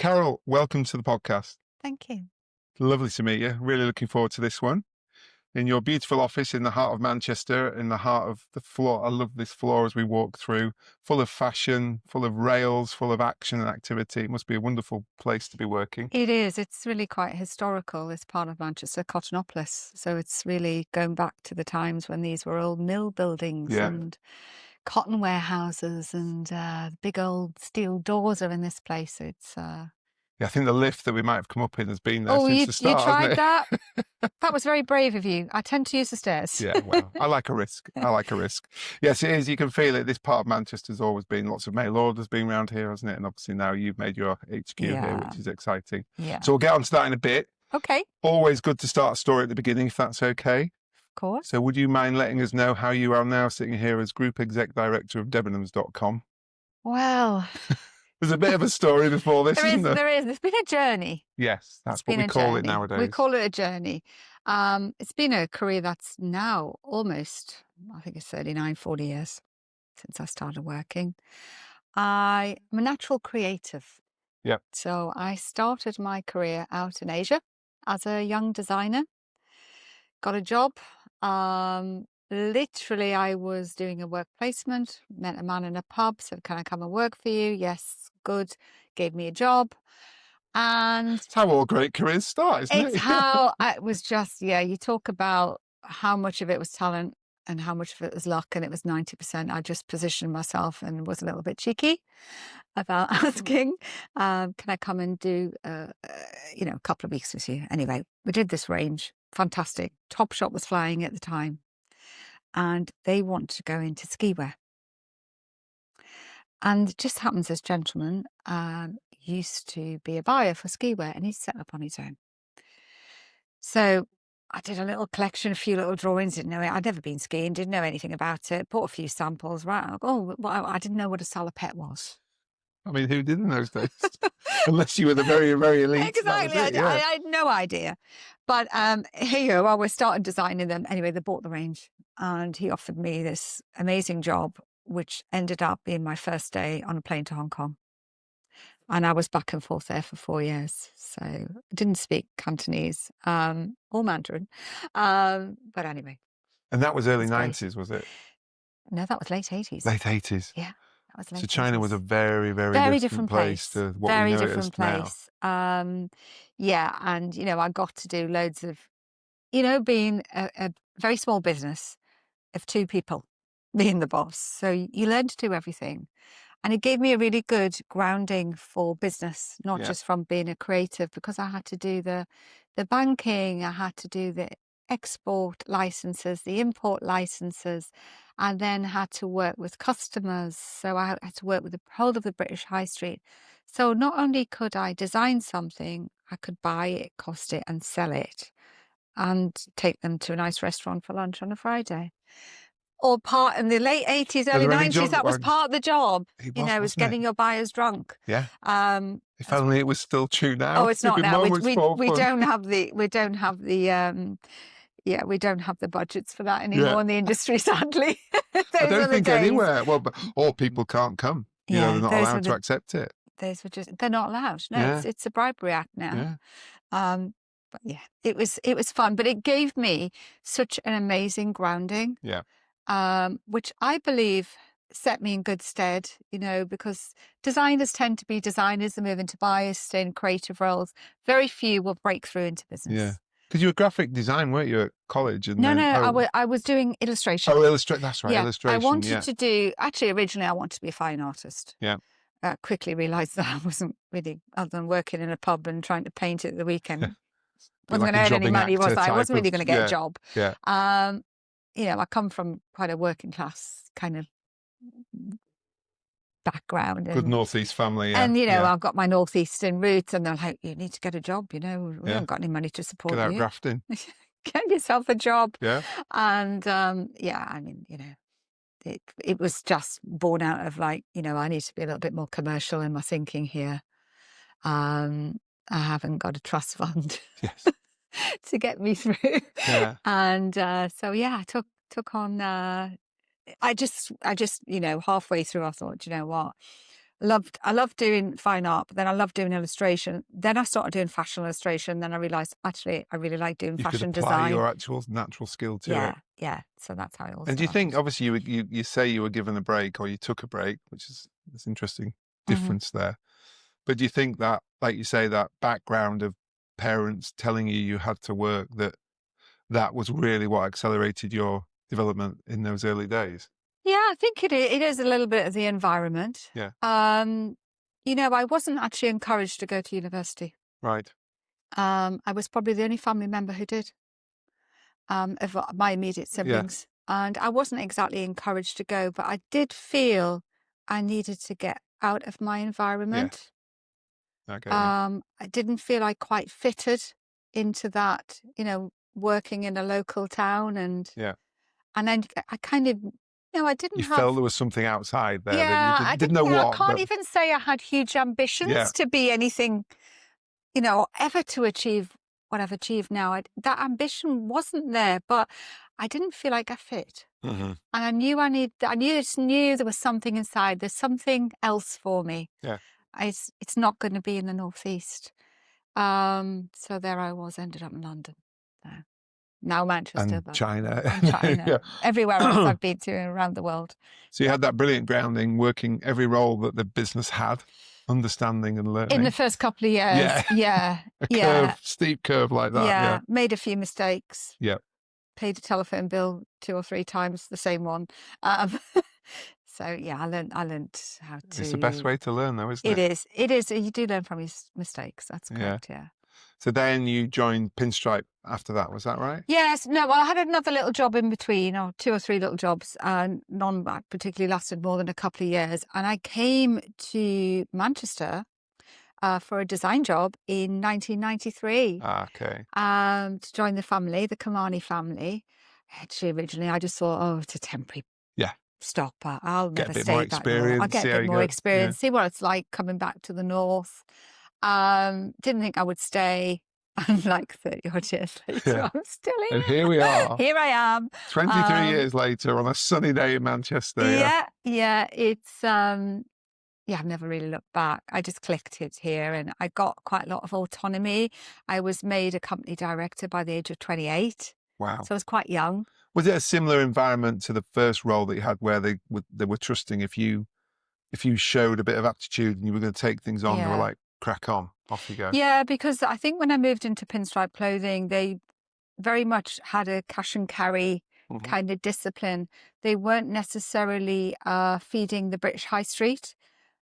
Carol, welcome to the podcast. Thank you. Lovely to meet you. Really looking forward to this one. In your beautiful office in the heart of Manchester, in the heart of the floor. I love this floor as we walk through, full of fashion, full of rails, full of action and activity. It must be a wonderful place to be working. It is. It's really quite historical. It's part of Manchester, Cottonopolis. So it's really going back to the times when these were old mill buildings and cotton warehouses and big old steel doors are in this place. It's Yeah, I think the lift that we might have come up in has been there oh, since you the start, tried hasn't it? that? That was very brave of you. I tend to use the stairs. Yeah, well, I like a risk. I like a risk. Yes, it is. You can feel it. This part of Manchester's always been lots of mail orders being around here, hasn't it? And obviously now you've made your HQ here, which is exciting. Yeah. So we'll get on to that in a bit. Okay. Always good to start a story at the beginning, if that's okay. Of course. So would you mind letting us know how you are now sitting here as Group Exec Director of Debenhams.com? Well, There's a bit of a story before this, isn't there? There is. There's been a journey. Yes, that's what we call it nowadays. We call it a journey. It's been a career that's now almost, I think it's 39, 40 years since I started working. I'm a natural creative. Yep. So I started my career out in Asia as a young designer. Got a job. Literally, I was doing a work placement, met a man in a pub, said, "Can I come and work for you?" Yes, good. Gave me a job. And it's how all great careers start, isn't it? It's how it was just, you talk about how much of it was talent and how much of it was luck, and it was 90%. I just positioned myself and was a little bit cheeky about asking, can I come and do, a couple of weeks with you? Anyway, we did this range. Fantastic. Topshop was flying at the time. And they want to go into ski wear. And it just happens this gentleman used to be a buyer for ski wear, and he's set up on his own. So I did a little collection, a few little drawings, didn't know it. I'd never been skiing, didn't know anything about it, bought a few samples, right? Oh, well, I didn't know what a salopette was. I mean, who did in those days? Unless you were the very, very elite. Exactly. I had no idea. But here you go. We started designing them. Anyway, they bought the range, and he offered me this amazing job, which ended up being my first day on a plane to Hong Kong. And I was back and forth there for 4 years. So I didn't speak Cantonese or Mandarin. But anyway. And that was early 90s, was it? No, that was late 80s. Late 80s. Yeah. That was late so China 80s. Was a very, very different place to what we know it is now. Yeah. And, I got to do loads of, being a very small business of 2 people, being the boss. So you learn to do everything. And it gave me a really good grounding for business, not just from being a creative, because I had to do the banking, I had to do the export licenses, the import licenses, and then had to work with customers. So I had to work with the whole of the British High Street. So not only could I design something, I could buy it, cost it, and sell it, and take them to a nice restaurant for lunch on a Friday. Or part in the late 80s, early 90s, that was part of the job. Was getting your buyers drunk. Yeah. If only it was still true now. Oh, it's not now. We don't have the we don't have the budgets for that anymore in the industry, sadly. I don't think anywhere. Well, or people can't come. They're not allowed to accept it. They're not allowed. No, it's a bribery act now. Yeah. But yeah, it was fun, but it gave me such an amazing grounding. Yeah. Which I believe set me in good stead, because designers tend to be designers and move into buyers, stay in creative roles. Very few will break through into business. Yeah. Because you were graphic design, weren't you, at college? And I was doing illustration. Oh, that's right, illustration. I wanted to do, actually, originally I wanted to be a fine artist. Yeah. Quickly realised that I wasn't really, other than working in a pub and trying to paint at the weekend. Wasn't going to earn any money, was I? I wasn't really going to get a job. Yeah. I come from quite a working class kind of background. Good Northeast family, And, I've got my Northeastern roots, and they're like, you need to get a job, we haven't got any money to support you. Get out grafting. Get yourself a job. Yeah. And, it was just born out of I need to be a little bit more commercial in my thinking here. I haven't got a trust fund. Yes. To get me through. Yeah. And I took on I just halfway through I thought, you know what, I loved doing fine art, but then I loved doing illustration. Then I started doing fashion illustration. Then I realised, actually, I really like doing You could fashion apply design. your actual natural skill to it. Yeah. So that's how it all And do you think, started. obviously, you say you were given a break or you took a break, which is interesting difference there. But do you think that, like you say, that background of parents telling you had to work, that was really what accelerated your development in those early days? Yeah, I think it is a little bit of the environment. Yeah. You know, I wasn't actually encouraged to go to university. Right. I was probably the only family member who did, of my immediate siblings. And I wasn't exactly encouraged to go, but I did feel I needed to get out of my environment. Okay. Yeah. I didn't feel I quite fitted into that, you know, working in a local town. And then I kind of, you know, I didn't You have. felt there was something outside there that you Yeah, I didn't know you know, I what, can't but even say I had huge ambitions to be anything, you know, ever to achieve what I've achieved now. That ambition wasn't there, but I didn't feel like I fit. And I just knew there was something inside. There's something else for me. Yeah. It's not going to be in the Northeast. So there I was, ended up in London. There. Now Manchester, And but China. and China, Yeah. everywhere else I've been to around the world. So you had that brilliant grounding, working every role that the business had, understanding and learning. In the first couple of years, Yeah. yeah, Steep curve like that. Yeah. made a few mistakes. Yeah. Paid a telephone bill 2 or 3 times, the same one. So yeah, I learned how to. It's the best way to learn, though, isn't it? It is. You do learn from your mistakes. That's correct. Yeah. So then you joined Pinstripe after that, was that right? Yes. No. Well, I had another little job in between, or 2 or 3 little jobs, and none that particularly lasted more than a couple of years. And I came to Manchester for a design job in 1993. Okay. To join the family, the Kamani family. Actually, originally, I just thought, oh, it's a temporary stop. I'll Get a never bit stay more back north. I'll experience, get see a how bit you more go. experience, see what it's like coming back to the north. Didn't think I would stay. And like 30 odd years later, I'm still here. And here we are. Here I am. 23 years later on a sunny day in Manchester. Yeah. It's I've never really looked back. I just clicked it here, and I got quite a lot of autonomy. I was made a company director by the age of 28. Wow. So I was quite young. Was it a similar environment to the first role that you had, where they were trusting if you showed a bit of aptitude and you were going to take things on, they were like, crack on, off you go? Yeah, because I think when I moved into Pinstripe Clothing, they very much had a cash and carry kind of discipline. They weren't necessarily feeding the British High Street.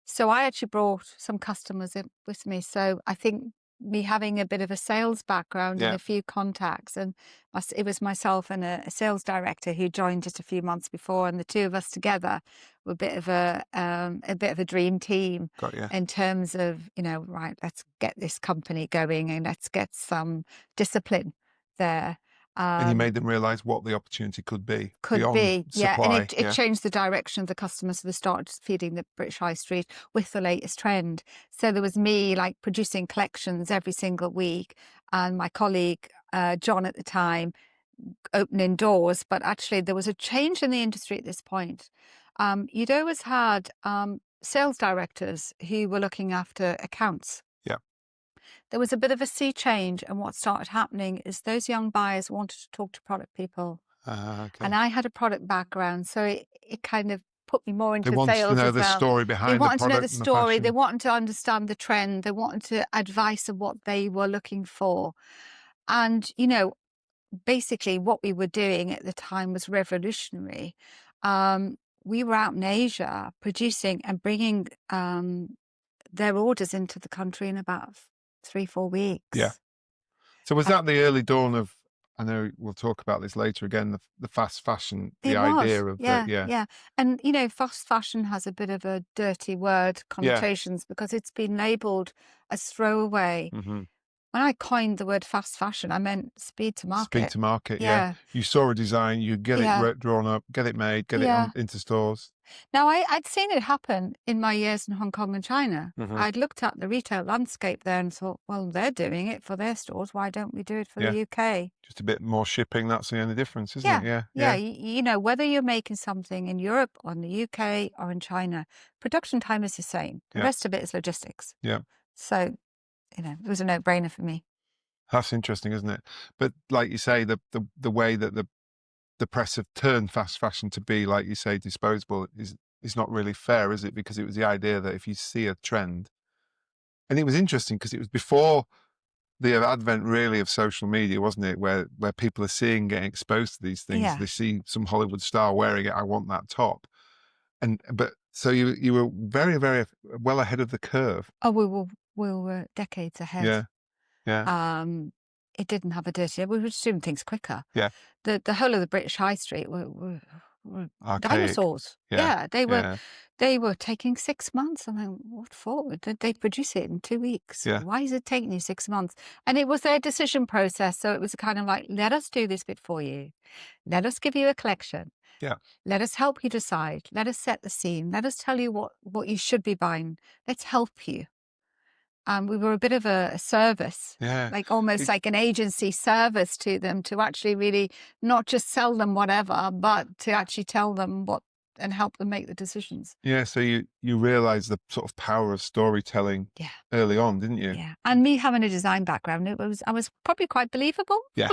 So I actually brought some customers with me. So I think me having a bit of a sales background and a few contacts, and it was myself and a sales director who joined just a few months before, and the two of us together were a bit of a dream team. Got you. In terms of, you know, right, let's get this company going and let's get some discipline there. And you made them realise what the opportunity could be. And supply. it changed the direction of the customers. So they started feeding the British High Street with the latest trend. So there was me like producing collections every single week, and my colleague John at the time opening doors. But actually there was a change in the industry at this point. You'd always had sales directors who were looking after accounts. There was a bit of a sea change, and what started happening is those young buyers wanted to talk to product people. And I had a product background, so it kind of put me more into sales as well. They wanted to know the story behind the product. They wanted to know the story. They wanted to understand the trend. They wanted to advice of what they were looking for. And, you know, basically what we were doing at the time was revolutionary. We were out in Asia producing and bringing their orders into the country in about 3-4 weeks. Yeah. So was that the early dawn of, I know we'll talk about this later again, the fast fashion, idea of yeah. And, you know, fast fashion has a bit of a dirty word connotations because it's been labelled as throwaway. when I coined the word fast fashion, I meant speed to market. Speed to market, yeah. Yeah. You saw a design, you get Yeah. it drawn up, get it made, get it Yeah. into stores. Now, I'd seen it happen in my years in Hong Kong and China. Mhm. I'd looked at the retail landscape there and thought, well, they're doing it for their stores. Why don't we do it for Yeah. the UK? Just a bit more shipping, that's the only difference, isn't Yeah. it? Yeah. Yeah. Yeah. You know, whether you're making something in Europe or in the UK or in China, production time is the same. The Yeah. rest of it is logistics. Yeah. So, you know, it was a no-brainer for me. That's interesting, isn't it? But like you say, the way that the press have turned fast fashion to be, like you say, disposable is not really fair, is it? Because it was the idea that if you see a trend, and it was interesting because it was before the advent really of social media, wasn't it? Where people are seeing, getting exposed to these things. Yeah. They see some Hollywood star wearing it. I want that top. But so you were very, very well ahead of the curve. Oh, we were decades ahead. Yeah. Yeah. It didn't have a dirty. We were just doing things quicker. Yeah. The whole of the British High Street were Archaic. dinosaurs. Yeah. Yeah, they were taking 6 months. I mean, what for? They produce it in 2 weeks. Yeah. Why is it taking you 6 months? And it was their decision process. So it was kind of like, let us do this bit for you. Let us give you a collection. Yeah. Let us help you decide. Let us set the scene. Let us tell you what you should be buying. Let's help you. We were a bit of a service, Yeah. like almost like an agency service to them, to actually really not just sell them whatever, but to actually tell them what and help them make the decisions. Yeah. So you realize the sort of power of storytelling Yeah. early on, didn't you? Yeah. And me having a design background, I was probably quite believable. Yeah.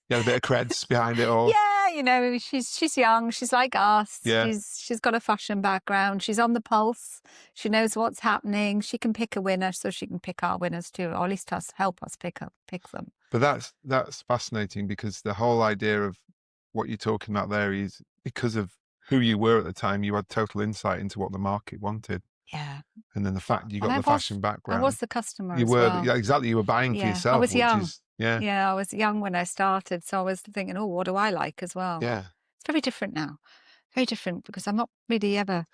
You had a bit of creds behind it all. Yeah, you know, she's young, she's like us. Yeah. She's got a fashion background, she's on the pulse, she knows what's happening, she can pick a winner, so she can pick our winners too, or at least help us pick them. But that's fascinating, because the whole idea of what you're talking about there is because of who you were at the time, you had total insight into what the market wanted. Yeah. And then the fact you And got the fashion background. I was the customer You as were, well. yeah, exactly. You were buying for Yeah, I yourself, was which young. is, yeah. Yeah, I was young when I started, so I was thinking, oh, what do I like as well? Yeah. It's very different now. Very different, because I'm not really ever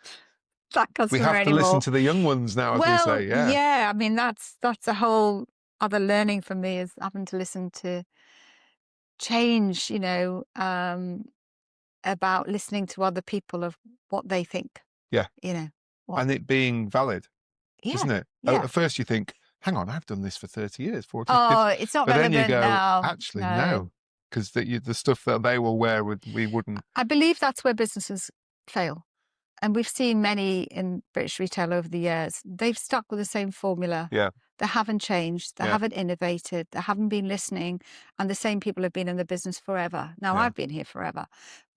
that customer We have to anymore. listen to the young ones now, as Well, we say. Yeah. yeah, I mean, that's a whole other learning for me, is having to listen to change, you know, about listening to other people of what they think. Yeah. You know. And it being valid, isn't it? Yeah. At first you think, hang on, I've done this for 30 years, 40 Oh, years. it's not But then relevant you go, now. actually, no. Because the stuff that they will wear, we wouldn't. I believe that's where businesses fail. And we've seen many in British retail over the years. They've stuck with the same formula. Yeah. They haven't changed. They Yeah. haven't innovated. They haven't been listening. And the same people have been in the business forever. Now, Yeah. I've been here forever,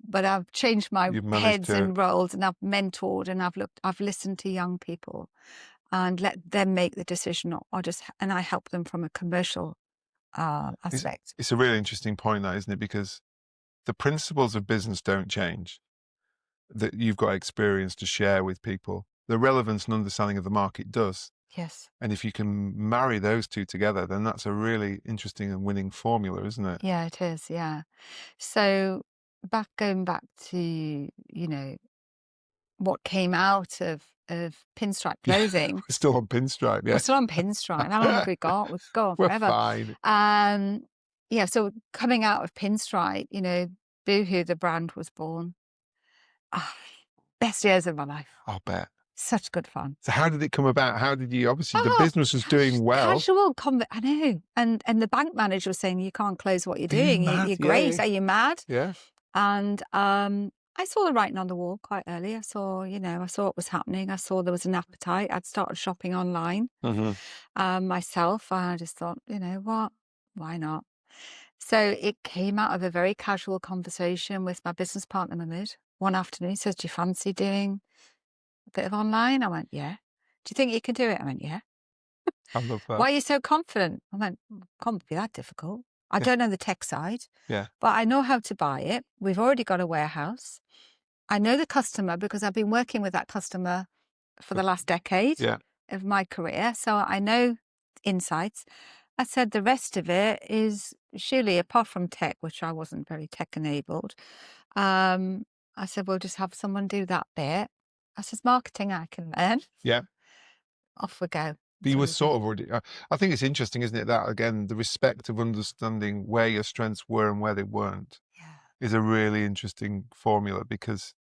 but I've changed my You've managed heads to- and roles, and I've mentored, and I've listened to young people and let them make the decision, and I help them from a commercial aspect. It's a really interesting point, that, isn't it? Because the principles of business don't change. That you've got experience to share with people. The relevance and understanding of the market does. Yes. And if you can marry those two together, then that's a really interesting and winning formula, isn't it? Yeah, it is. Yeah. So going back to, you know, what came out of pinstripe clothing. We're still on pinstripe, yeah. We're still on pinstripe. How long have we got? We've gone We're forever. fine. Yeah, so coming out of pinstripe, you know, Boohoo, the brand, was born. Best years of my life. I'll bet. Such good fun. So how did it come about? How did you, obviously the business was doing well. Casual I know. And the bank manager was saying, you can't close what you're doing. You're great. Yeah. Are you mad? Yeah. And I saw the writing on the wall quite early. I saw what was happening. I saw there was an appetite. I'd started shopping online myself. And I just thought, you know what? Why not? So it came out of a very casual conversation with my business partner, Mahmood. One afternoon, he says, do you fancy doing a bit of online? I went, yeah. Do you think you can do it? I went, yeah. I love that. Why are you so confident? I went, can't be that difficult. I don't know the tech side, Yeah. but I know how to buy it. We've already got a warehouse. I know the customer because I've been working with that customer for the last decade of my career. So I know insights. I said the rest of it is surely, apart from tech, which I wasn't very tech enabled. I said, we'll just have someone do that bit. I said, marketing I can learn. Yeah. Off we go. But you were really sort good. of already. I think it's interesting, isn't it? That again, the respect of understanding where your strengths were and where they weren't Yeah. is a really interesting formula, because,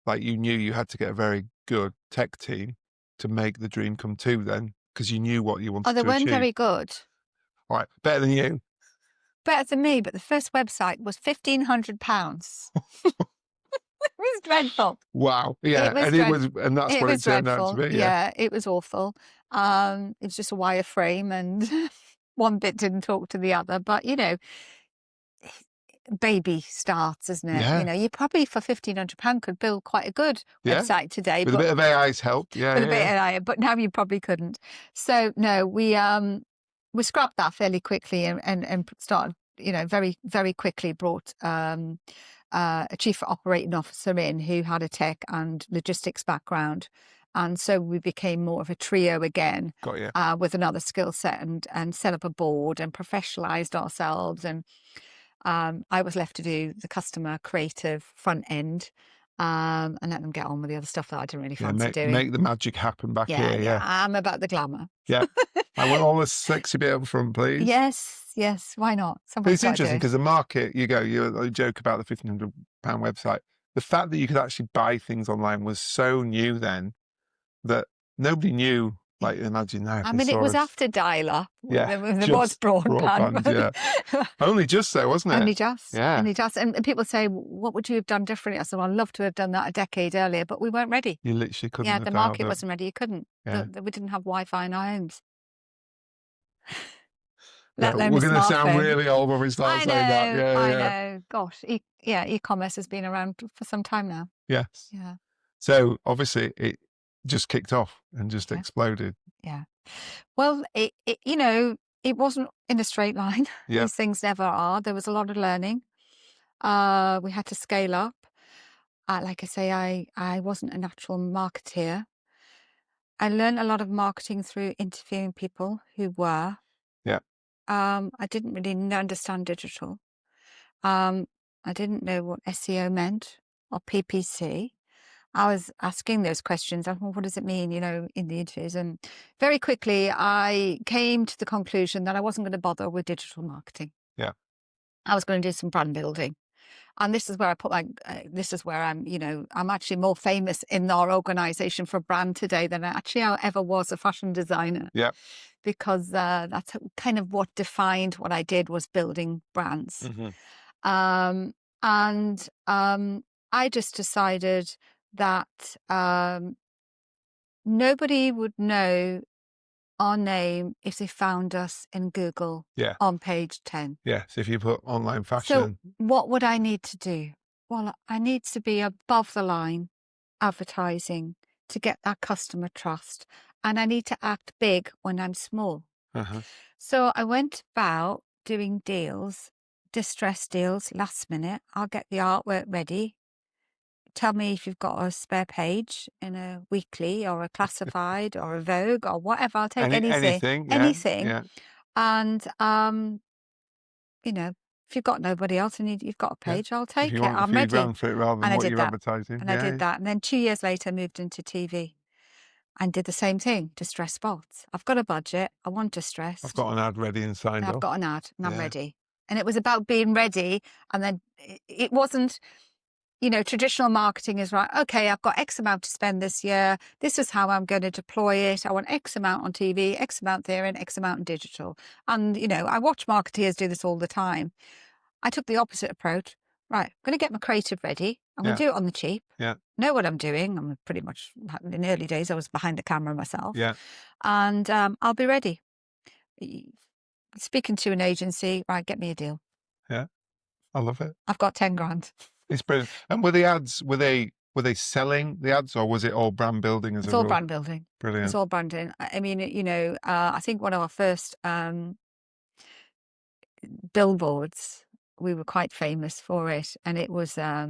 like, you knew you had to get a very good tech team to make the dream come true. Then, because you knew what you Oh, wanted they to weren't achieve. very good. All right, better than you. Better than me, but the first website was £1,500. It was dreadful. Wow. It Yeah, was and and that's it what was it turned out to dreadful. be. Yeah. Yeah, it was awful. It was just a wireframe and one bit didn't talk to the other. But, baby starts, isn't it? Yeah. You probably for £1,500 could build quite a good Yeah. website today, With a but bit of AI's help. Yeah. with a bit Yeah. of AI, but now you probably couldn't. So no, we scrapped that fairly quickly and started, very, very quickly brought a chief operating officer in who had a tech and logistics background. And so we became more of a trio again, Got you. with another skill set, and set up a board and professionalized ourselves. And I was left to do the customer creative front end, and let them get on with the other stuff that I didn't really Yeah. fancy doing. Make the magic happen back Yeah, here. yeah, Yeah. I'm about the glamour. Yeah. I want all the sexy bit up front, please. Yes, yes, why not? But Someone's it's got to do interesting it. because the market, you joke about the £1,500 website. The fact that you could actually buy things online was so new then that nobody knew. Like, imagine now if I they mean, it saw was us. after dial-up. Yeah, There was just broadband, broadband. but Yeah, only just so, wasn't it? only just, Yeah, only just. And people say, what would you have done differently? I said, well, I'd love to have done that a decade earlier, but we weren't ready. you literally couldn't Yeah, have the dialed market up. wasn't ready. You couldn't. Yeah, We didn't have Wi-Fi in our homes, yeah. let alone We're a going to sound smartphone. really old when we start I saying that. know, Yeah, I yeah, know. Gosh, e-commerce has been around for some time now. yes. Yeah, So obviously it just kicked off and just yeah, exploded. yeah. Well, it wasn't in a straight line. Yeah, These things never are. There was a lot of learning. We had to scale up. Like I say, I wasn't a natural marketeer. I learned a lot of marketing through interviewing people who were. yeah, I didn't really understand digital. I didn't know what SEO meant or PPC. I was asking those questions. I thought, what does it mean, in the interviews? And very quickly, I came to the conclusion that I wasn't going to bother with digital marketing. yeah, I was going to do some brand building. And this is where I put this is where I'm actually more famous in our organization for brand today than I ever was a fashion designer. yeah. Because that's kind of what defined what I did, was building brands. Mm-hmm. And I just decided that nobody would know our name if they found us in Google Yeah, on page 10. yeah. So if you put online So fashion, what would I need to do? Well, I need to be above the line advertising to get that customer trust. And I need to act big when I'm small. uh-huh. So I went about doing deals, distress deals, last minute. I'll get the artwork ready. Tell me if you've got a spare page in a weekly or a classified or a Vogue or whatever. I'll take Anything, yeah, anything. yeah, And, if you've got nobody else and you've got a yeah. page, I'll If take you it. want a I'm few ready. grand for it rather than And I what did you're that. advertising, And I did that. And then 2 years later, I moved into TV and did the same thing, distress spots. I've got a budget. I want distressed. I've got an ad ready and signed And I've off. got an ad and I'm Yeah. ready. And it was about being ready. And then it wasn't, traditional marketing is right. Okay, I've got X amount to spend this year. This is how I'm going to deploy it. I want X amount on TV, X amount there, and X amount in digital. And, I watch marketeers do this all the time. I took the opposite approach. Right, I'm going to get my creative ready. I'm going to do it on the cheap. Yeah. Know what I'm doing. I'm pretty much, in the early days, I was behind the camera myself. Yeah. And I'll be ready. Speaking to an agency, right, get me a deal. Yeah. I love it. I've got 10 grand. It's brilliant. And were the ads, were they selling the ads, or was it all brand building as It's a all rule? brand building. Brilliant. It's all branding. I mean, I think one of our first billboards, we were quite famous for it. And it was, I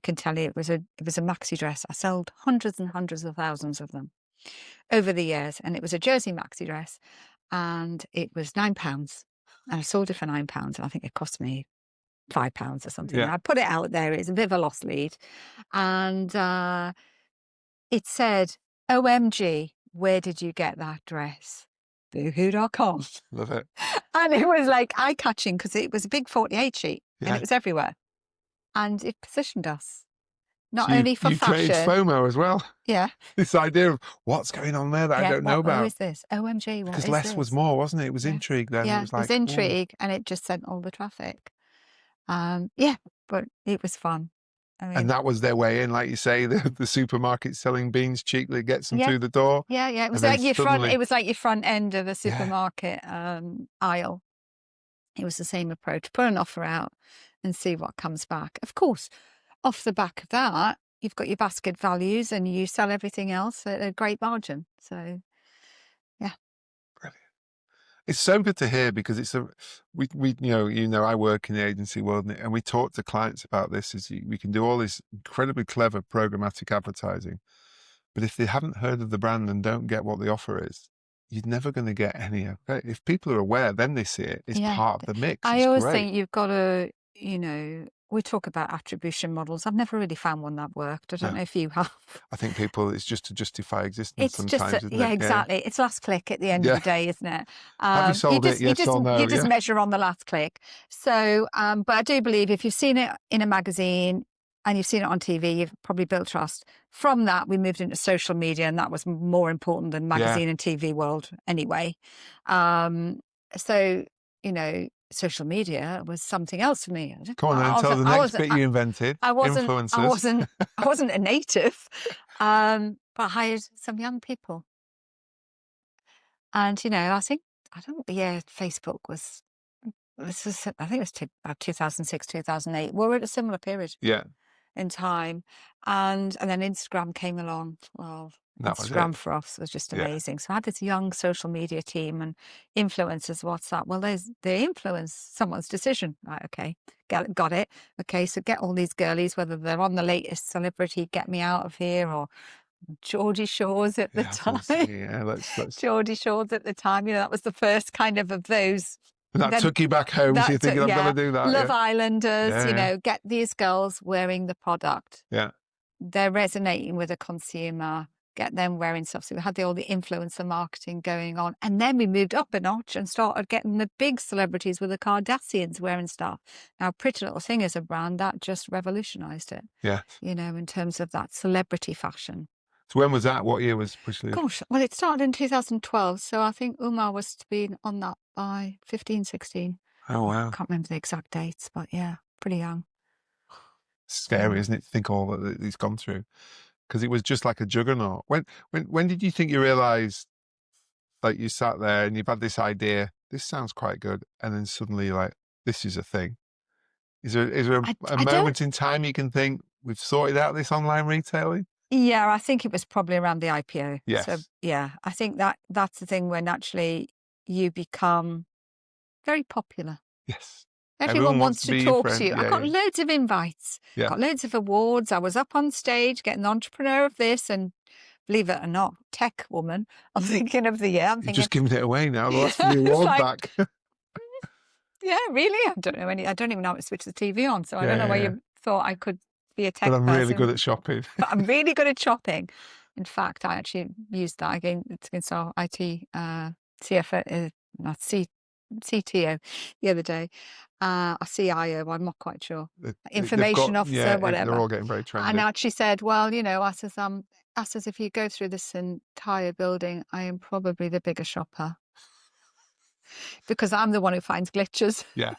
can tell you, it was a maxi dress. I sold hundreds and hundreds of thousands of them over the years. And it was a jersey maxi dress. And it was £9. And I sold it for £9. And I think it cost me £5 or something. Yeah. And I put it out there. It's a bit of a lost lead. And it said, OMG, where did you get that dress? Boohoo.com. Love it. And it was like eye-catching because it was a big 48 sheet and Yeah. it was everywhere. And it positioned us, not So only for you've created fashion. FOMO as well. Yeah. This idea of what's going on there that I Yeah. don't know Who about. is this? OMG, what Because is less was this? more, wasn't it? It was Yeah. intrigue then. It Yeah. was It was like, ooh. intrigue and it just sent all the traffic. Yeah, but it was fun. I And mean, that was their way in, like you say, the supermarket selling beans cheaply gets them yeah. through the door. Yeah. It And was then like your suddenly, it was like your front end of a yeah, supermarket aisle. It was the same approach. Put an offer out and see what comes back. Of course, off the back of that, you've got your basket values and you sell everything else at a great margin. So, yeah. brilliant. It's so good to hear because it's we I work in the agency world and we talk to clients about this. We can do all this incredibly clever programmatic advertising, but if they haven't heard of the brand and don't get what the offer is, you're never going to get any. Okay? If people are aware, then they see it. It's Yeah. part of the mix. I It's always great. think you've got to, we talk about attribution models. I've never really found one that worked. I don't No, know if you have. I think people, it's just to justify existence It's just, sometimes, isn't yeah, it? exactly. It's last click at the end of Yeah. the day, isn't it? Have you sold it? Yes or no? You just Yeah. measure on the last click. So, but I do believe if you've seen it in a magazine and you've seen it on TV, you've probably built trust. From that, we moved into social media, and that was more important than magazine and TV world anyway. So, social media was something else for me. Come on then, tell the next bit you invented. I Influencers. wasn't a native, but I hired some young people. And, I think, I don't know what the year Facebook was. This was, I think it was about 2006, 2008. We were at a similar period Yeah, in time. And then Instagram came along. Well, that was Instagram it. for us was just Yeah. amazing. So I had this young social media team and influencers. What's that? Well, they influence someone's decision. Right, okay, got it. Okay, so get all these girlies, whether they're on the latest celebrity, Get Me Out of Here, or Geordie Shores at the Yeah, I was gonna time. say, yeah, let's. Geordie Shores at the time. That was the first kind of those. That Then took you back home, so you're thinking, I've got to do that. Love Yeah, Islanders, yeah, get these girls wearing the product. yeah. They're resonating with a consumer, get them wearing stuff. So we had all the influencer marketing going on. And then we moved up a notch and started getting the big celebrities with the Kardashians wearing stuff. Now, Pretty Little Thing is a brand that just revolutionized it, Yeah. in terms of that celebrity fashion. So when was that? What year was Pretty Little? Gosh, well, it started in 2012. So I think Umar was to be on that by 15, 16. Oh, wow. I can't remember the exact dates, but yeah, pretty young. Scary, isn't it, to think all that he's gone through? Because it was just like a juggernaut. When did you think you realised, like, you sat there and you've had this idea, this sounds quite good, and then suddenly you're like, this is a thing? Is there a moment in time you can think, we've sorted out this online retailing? Yeah, I think it was probably around the IPO. Yes. So yeah, I think that's the thing when actually you become very popular. Yes. Everyone wants to be your talk friend. to you. Yeah, I got yeah. loads of invites. Yeah. Got loads of awards. I was up on stage getting the entrepreneur of this, and believe it or not, tech woman. I'm thinking of the year. I'm You're thinking, just giving it away now. The last Yeah, the it's award like- back. yeah, really. I don't know I don't even know how to switch the TV on. So I don't know where you thought I could be a tech But I'm person. really good at shopping. But I'm really good at shopping. In fact, I actually used that against our IT CFO, not CTO, the other day. A CIO, I'm not quite sure. Information officer, whatever. They're all getting very trendy. And actually said, well, I says, if you go through this entire building, I am probably the bigger shopper. Because I'm the one who finds glitches. Yeah.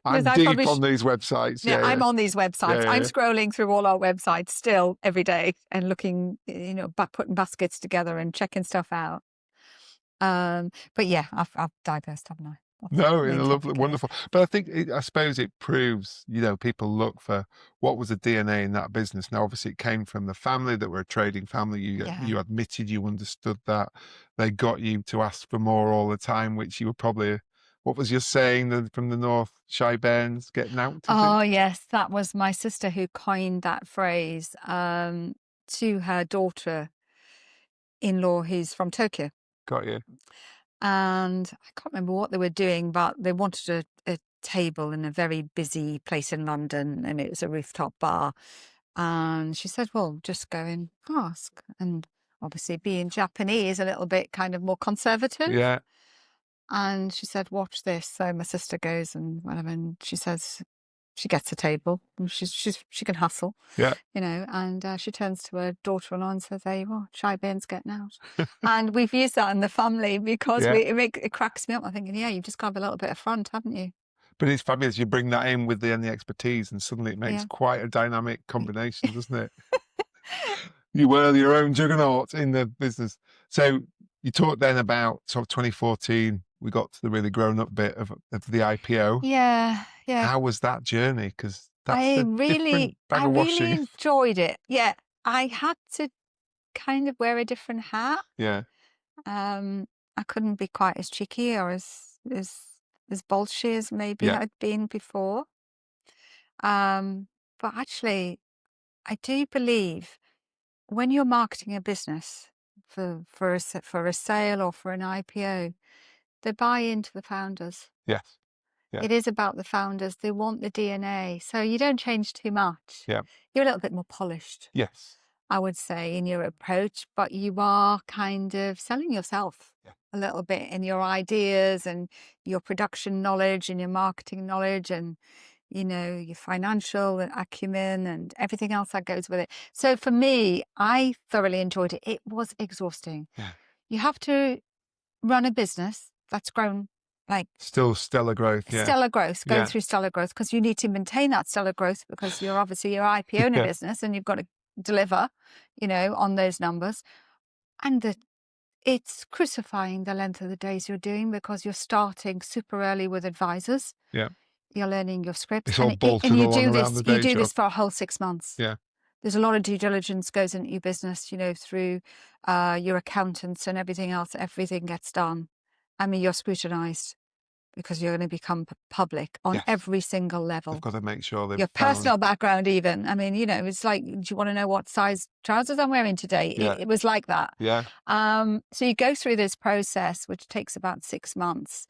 I'm deep on these websites. Yeah, I'm on these websites. Yeah, I'm yeah. scrolling through all our websites still every day and looking, putting baskets together and checking stuff out. But yeah, I've digressed, haven't I? No, in a lovely, wonderful. But I think, I suppose it proves, people look for what was the DNA in that business. Now, obviously, it came from the family that were a trading family. You admitted you understood that. They got you to ask for more all the time, which you were probably, what was your saying from the North? Shy bairns getting out? Oh, yes. That was my sister who coined that phrase to her daughter-in-law who's from Tokyo. Got you. And I can't remember what they were doing, but they wanted a table in a very busy place in London, and it was a rooftop bar. And she said, well, just go and ask. And obviously being Japanese, a little bit kind of more conservative. Yeah. And she said, watch this. So my sister goes and whatever, and she says, she gets a table and she can hustle, Yeah. you know, and she turns to her daughter-in-law and says, there you are, Shy Bane's getting out. And we've used that in the family because Yeah. it cracks me up. I'm thinking, yeah, you've just got to have a little bit of front, haven't you? But it's fabulous. You bring that in with the expertise, and suddenly it makes Yeah. quite a dynamic combination, doesn't it? You were your own juggernaut in the business. So you talked then about sort of 2014. We got to the really grown-up bit of the IPO. Yeah, yeah. How was that journey? Because that's I a different bag of really washing. enjoyed it. Yeah, I had to kind of wear a different hat. Yeah. I couldn't be quite as cheeky or as bolshy as maybe Yeah. I'd been before. But actually, I do believe when you're marketing a business for a sale or for an IPO, they buy into the founders. Yes. Yeah. It is about the founders. They want the DNA. So you don't change too much. Yeah. You're a little bit more polished, Yes. I would say, in your approach, but you are kind of selling yourself Yeah. a little bit in your ideas and your production knowledge and your marketing knowledge and, you know, your financial acumen and everything else that goes with it. So for me, I thoroughly enjoyed it. It was exhausting. Yeah. You have to run a business that's grown like Still stellar growth. Yeah. stellar growth, going Yeah. through stellar growth, because you need to maintain that stellar growth because you're obviously your IPO in a Yeah. business and you've got to deliver, you know, on those numbers. And it's crucifying the length of the days you're doing because you're starting super early with advisors. Yeah. You're learning your scripts. It's all bolted you along do around this, the you day do job. this for a whole 6 months. Yeah. There's a lot of due diligence goes into your business, you know, through your accountants and everything else. Everything gets done. I mean, you're scrutinized because you're going to become public on Yes. every single level. They've got to make sure they've Your found... personal background even. I mean, you know, it's like, do you want to know what size trousers I'm wearing today? Yeah. It was like that. Yeah. So you go through this process, which takes about 6 months.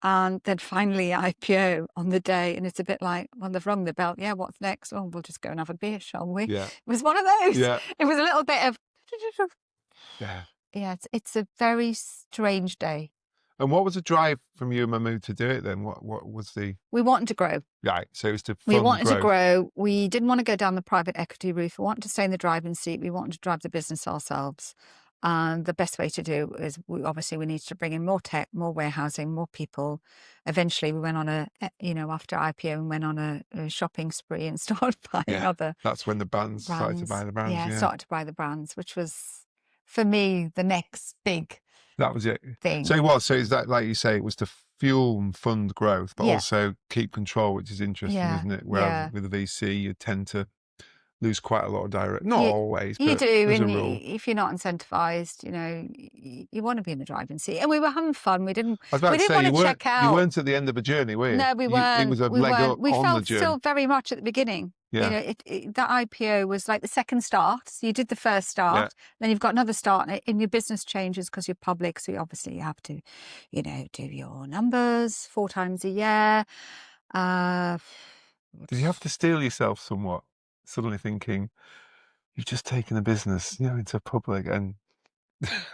And then finally IPO on the day. And it's a bit like, well, they've rung the bell. Yeah, what's next? Oh, we'll just go and have a beer, shall we? Yeah. It was one of those. Yeah. It was a little bit of... Yeah. Yeah, it's a very strange day. And what was the drive from you and Mahmood to do it then? What was the... We wanted to grow. Right, so it was to fund We wanted growth. to grow. We didn't want to go down the private equity route. We wanted to stay in the driving seat. We wanted to drive the business ourselves. And the best way to do is obviously we needed to bring in more tech, more warehousing, more people. Eventually we went on after IPO and went on a shopping spree and started buying other That's when the brands started to buy the brands. Yeah, started to buy the brands, which was, for me, the next big That was it. thing. So it was. So is that, like you say, it was to fuel and fund growth, but Yeah. also keep control, which is interesting, Yeah, isn't it? Whereas yeah. with a VC, you tend to lose quite a lot of direct... Not You- always, You but do, as a and rule. if you're not incentivized, you know, you want to be in the driving seat. And we were having fun. We didn't I was about to say, want you to weren't, check out. you weren't at the end of a journey, were you? No, we weren't. It was a we leg weren't. up We on felt the journey. still very much at the beginning. Yeah. You know, that IPO was like the second start. So you did the first start, then you've got another start, and your business changes because you're public. So obviously you have to, you know, do your numbers 4 times a year. Did you have to steel yourself somewhat? Suddenly thinking, you've just taken a business, you know, into public, and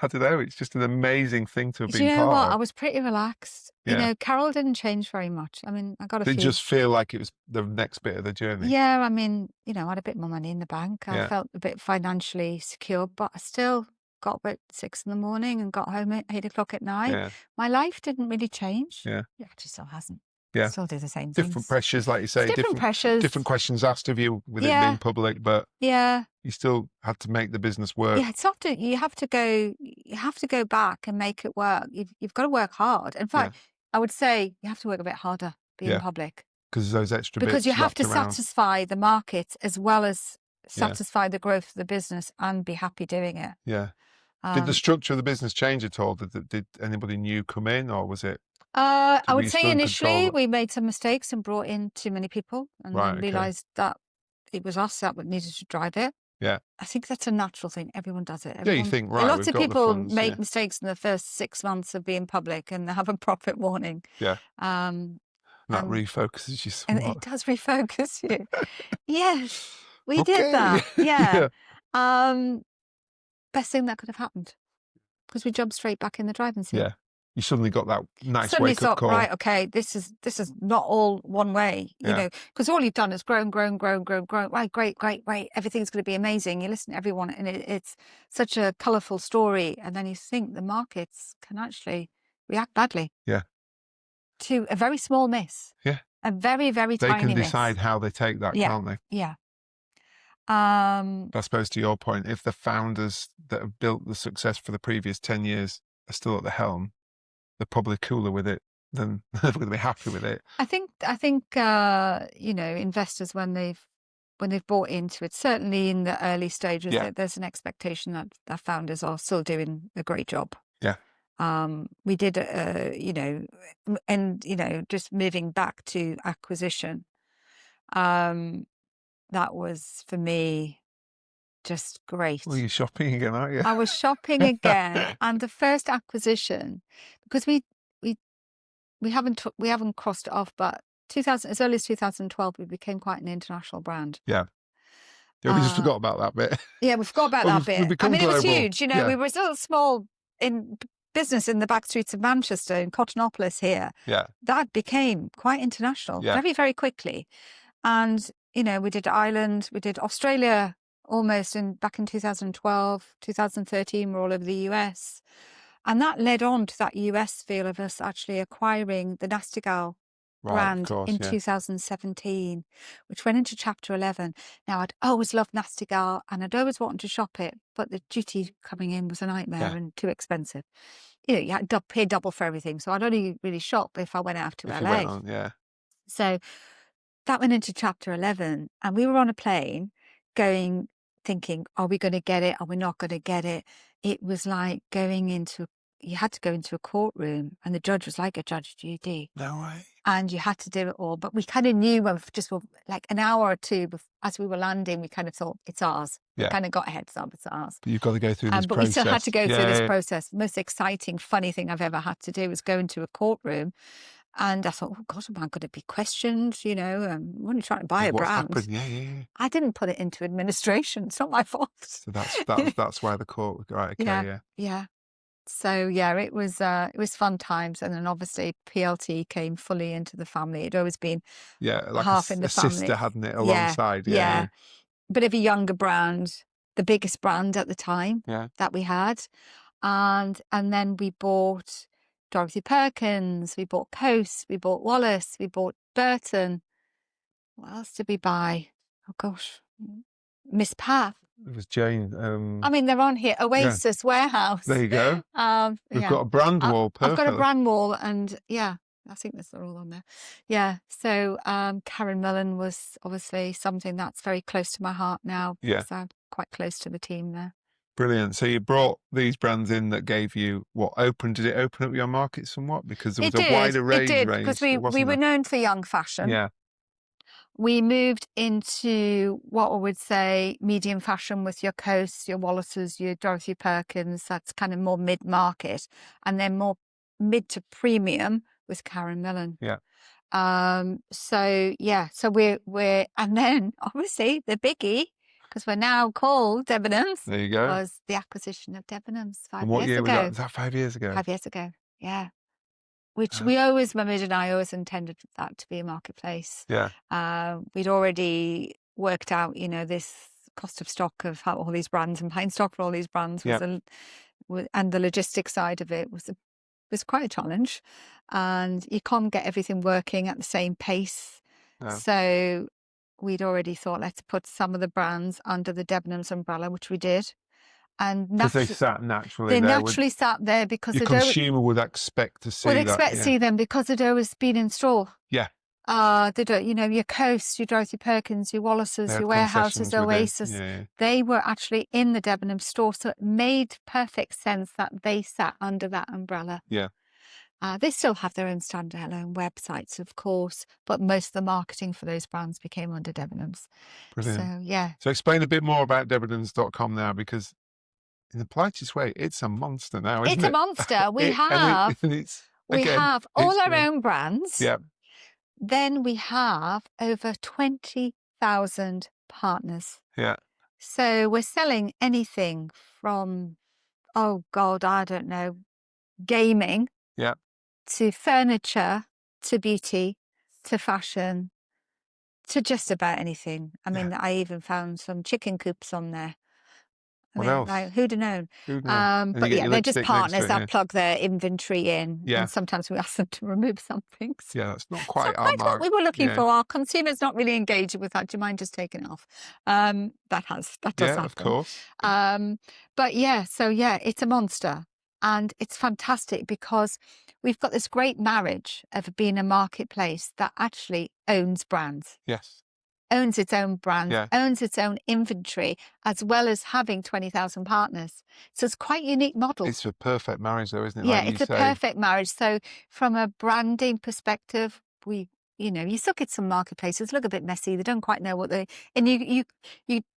I don't know, it's just an amazing thing to have Do been you know part what? of. I was pretty relaxed. Yeah. You know, Carol didn't change very much. I mean, I got a Did it few. just feel like it was the next bit of the journey? Yeah, I mean, you know, I had a bit more money in the bank. I Yeah. felt a bit financially secure, but I still got up at 6 in the morning and got home at 8 o'clock at night. Yeah. My life didn't really change. Yeah. It actually still hasn't. Yeah. Still do the same Different things. pressures, like you say. Different pressures. Different questions asked of you with it Yeah. being public, but Yeah. you still had to make the business work. Yeah, it's often you have to go back and make it work. You've got to work hard. In fact, I would say you have to work a bit harder being public. Because those extra bits Because you have to wrapped around. satisfy the market as well as satisfy the growth of the business and be happy doing it. Yeah. Did the structure of the business change at all? Did anybody new come in, or was it? I were would you say still in initially control? we made some mistakes and brought in too many people and Right, then okay. realised that it was us that needed to drive it. Yeah. I think that's a natural thing. Everyone does it. Yeah, you think, right, lots we've of got the people funds, make mistakes in the first 6 months of being public and have a profit warning. Yeah. Um, That and- refocuses you and somewhat. it does refocus you. Yes, we Okay. did that. Yeah. best thing that could have happened, because we jumped straight back in the driving seat. Yeah. You suddenly got that nice Suddenly wake-up thought, call. right, okay, this is not all one way, you Yeah. know, because all you've done is grown. Right, great. Everything's going to be amazing. You listen to everyone, and it's such a colourful story. And then you think the markets can actually react badly. Yeah. To a very small miss. Yeah. A very, very They tiny can miss. decide how they take that, Yeah. can't they? Yeah. I suppose to your point, if the founders that have built the success for the previous 10 years are still at the helm, they're probably cooler with it than they're going to be happy with it. I think you know, investors when they've bought into it, certainly in the early stages, Yeah. there's an expectation that the founders are still doing a great job. Yeah. We did, you know, and you know, just moving back to acquisition, that was for me just great. Well, you're shopping again, aren't you? I was shopping again, and the first acquisition, because we haven't crossed it off, but as early as 2012, we became quite an international brand. Yeah. Yeah, we just forgot about that bit. Yeah, we forgot about Well, that we've bit. I become mean, it was global. huge. You know, Yeah. we were still small in business in the back streets of Manchester, in Cottonopolis here. Yeah. That became quite international Yeah. very, very quickly. And, you know, we did Ireland, we did Australia almost back in 2012, 2013, we're all over the US. And that led on to that US feel of us actually acquiring the Nasty Gal brand in 2017, which went into chapter 11. Now, I'd always loved Nasty Gal and I'd always wanted to shop it, but the duty coming in was a nightmare and too expensive. You know, you had to pay double for everything. So I'd only really shop if I went out to LA. So that went into chapter 11, and we were on a plane going, thinking, are we going to get it? Are we not going to get it? It was like you had to go into a courtroom, and the judge was like a Judge Judy. No way. And you had to do it all. But we kind of knew just like an hour or two as we were landing, we kind of thought, it's ours. Yeah. We kind of got heads up, it's ours. But you've got to go through this but process. we still had to go through this process. The most exciting, funny thing I've ever had to do was go into a courtroom. And I thought, oh God, am I going to be questioned? You know, I'm only trying to buy a brand. What's happened? Yeah. I didn't put it into administration. It's not my fault. So that's why the court. Right. Okay. Yeah. So yeah, it was fun times, and then obviously PLT came fully into the family. It'd always been like half in the family. sister, hadn't it, alongside? Yeah. Bit of a younger brand, the biggest brand at the time that we had, and then we bought Dorothy Perkins, we bought Coast, we bought Wallace, we bought Burton. What else did we buy? Oh gosh, Miss Pat. It was Jane. I mean, they're on here. Oasis Warehouse. There you go. We've got a brand wall. I've got a brand wall, and I think they're all on there. Yeah. So Karen Millen was obviously something that's very close to my heart now. Yeah. So I'm quite close to the team there. Brilliant. So you brought these brands in that gave you did it open up your market somewhat? Because there was a wider range. It did, because we were known for young fashion. Yeah. We moved into what I would say medium fashion with your Coasts, your Wallaces, your Dorothy Perkins. That's kind of more mid-market, and then more mid to premium with Karen Millen. Yeah. So we're and then obviously the biggie, because we're now called Debenhams. There you go. Was the acquisition of Debenhams 5 years ago. And what year was that? Was that 5 years ago? 5 years ago. Yeah. Which Mahmood and I always intended that to be a marketplace. Yeah. We'd already worked out, you know, this cost of stock of how all these brands and buying stock for all these brands and the logistics side of it was quite a challenge. And you can't get everything working at the same pace. No. So we'd already thought, let's put some of the brands under the Debenhams umbrella, which we did. And because they sat naturally they there. Naturally sat there because your consumer would expect to see see them because they'd always been in store. Yeah. They don't, you know, your Coasts, your Dorothy Perkins, your Wallaces, your Warehouses, Oasis. They were actually in the Debenhams store, so it made perfect sense that they sat under that umbrella. Yeah. They still have their own standalone websites, of course, but most of the marketing for those brands became under Debenhams. Brilliant. So, yeah. So explain a bit more about Debenhams.com now, because in the politest way, it's a monster now, isn't it? It's a monster. We have all our own brands. Yeah. Then we have over 20,000 partners. Yeah. So we're selling anything from, oh God, I don't know, gaming Yeah. to furniture to beauty to fashion to just about anything. I Yeah. mean, I even found some chicken coops on there. I What mean, else? like, who'd have known? Who'd know? And you But get yeah, your they're just lipstick next to partners it. Yeah. that plug their inventory in, Yeah. and sometimes we ask them to remove some things. Yeah. That's not It's quite not our quite what mark. we were looking Yeah. for. Our consumers not really engaging with that. Do you mind just taking it off? That does Yeah. Of happen. course. But yeah, so yeah, it's a monster. And it's fantastic because we've got this great marriage of being a marketplace that actually owns brands, Yes. owns its own brands, Yeah. owns its own inventory, as well as having 20,000 partners. So it's quite a unique model. It's a perfect marriage, though, isn't it? Yeah, Like you it's a say. perfect marriage. So from a branding perspective, you look at some marketplaces, look a bit messy. They don't quite know what and you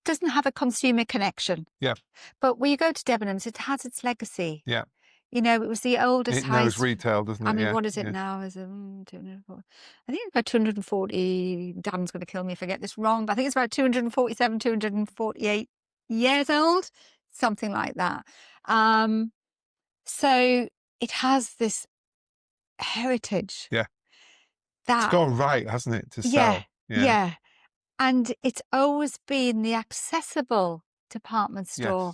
doesn't have a consumer connection. Yeah. But when you go to Debenhams, it has its legacy. Yeah. You know, it was the oldest It knows house. retail, doesn't I it? mean, Yeah. what is it Yeah. now? Is it 240? I think it's about 240. Dan's going to kill me if I get this wrong, but I think it's about 247, 248 years old, something like that. So it has this heritage. Yeah. It's That, gone right, hasn't it, to yeah, sell? Yeah. yeah. And it's always been the accessible department store.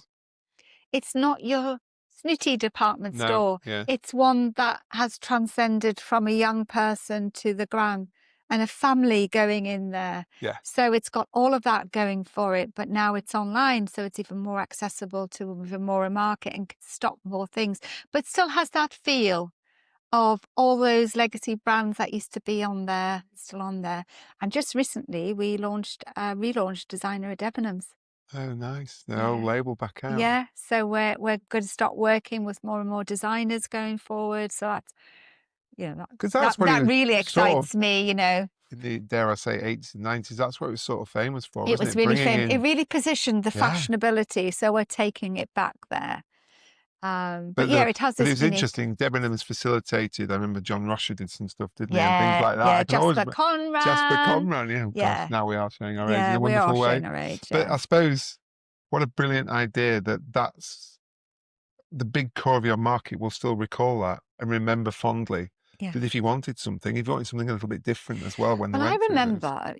Yes. It's not your snooty department No. store. Yeah. It's one that has transcended from a young person to the gran and a family going in there. Yeah. So it's got all of that going for it, but now it's online, so it's even more accessible to even more a market and can stock more things, but still has that feel of all those legacy brands that used to be on there, still on there. And just recently, we relaunched Designer at Debenhams. Oh, nice. The old Yeah. label back out. Yeah, so we're going to start working with more and more designers going forward. So that's, Because that's what it that was really sort of excites me. in the, dare I say, 80s and 90s. That's what it was sort of famous for, It wasn't was it? really Bringing famous. It in, really positioned the yeah. fashionability. So we're taking it back there. But But yeah, it has but it this was unique. interesting. Debenhams facilitated. I remember John Rosher did some stuff, didn't he? And things Yeah, like that. yeah. I can always Jasper Conran. Jasper Conran. Yeah, of course. Yeah, Now we are showing our age in yeah. a We are wonderful way. showing our age. But Yeah. I suppose what a brilliant idea that's the big core of your market will still recall that and remember fondly Yeah. that if you wanted something a little bit different as well when they Well, I went through those. remember,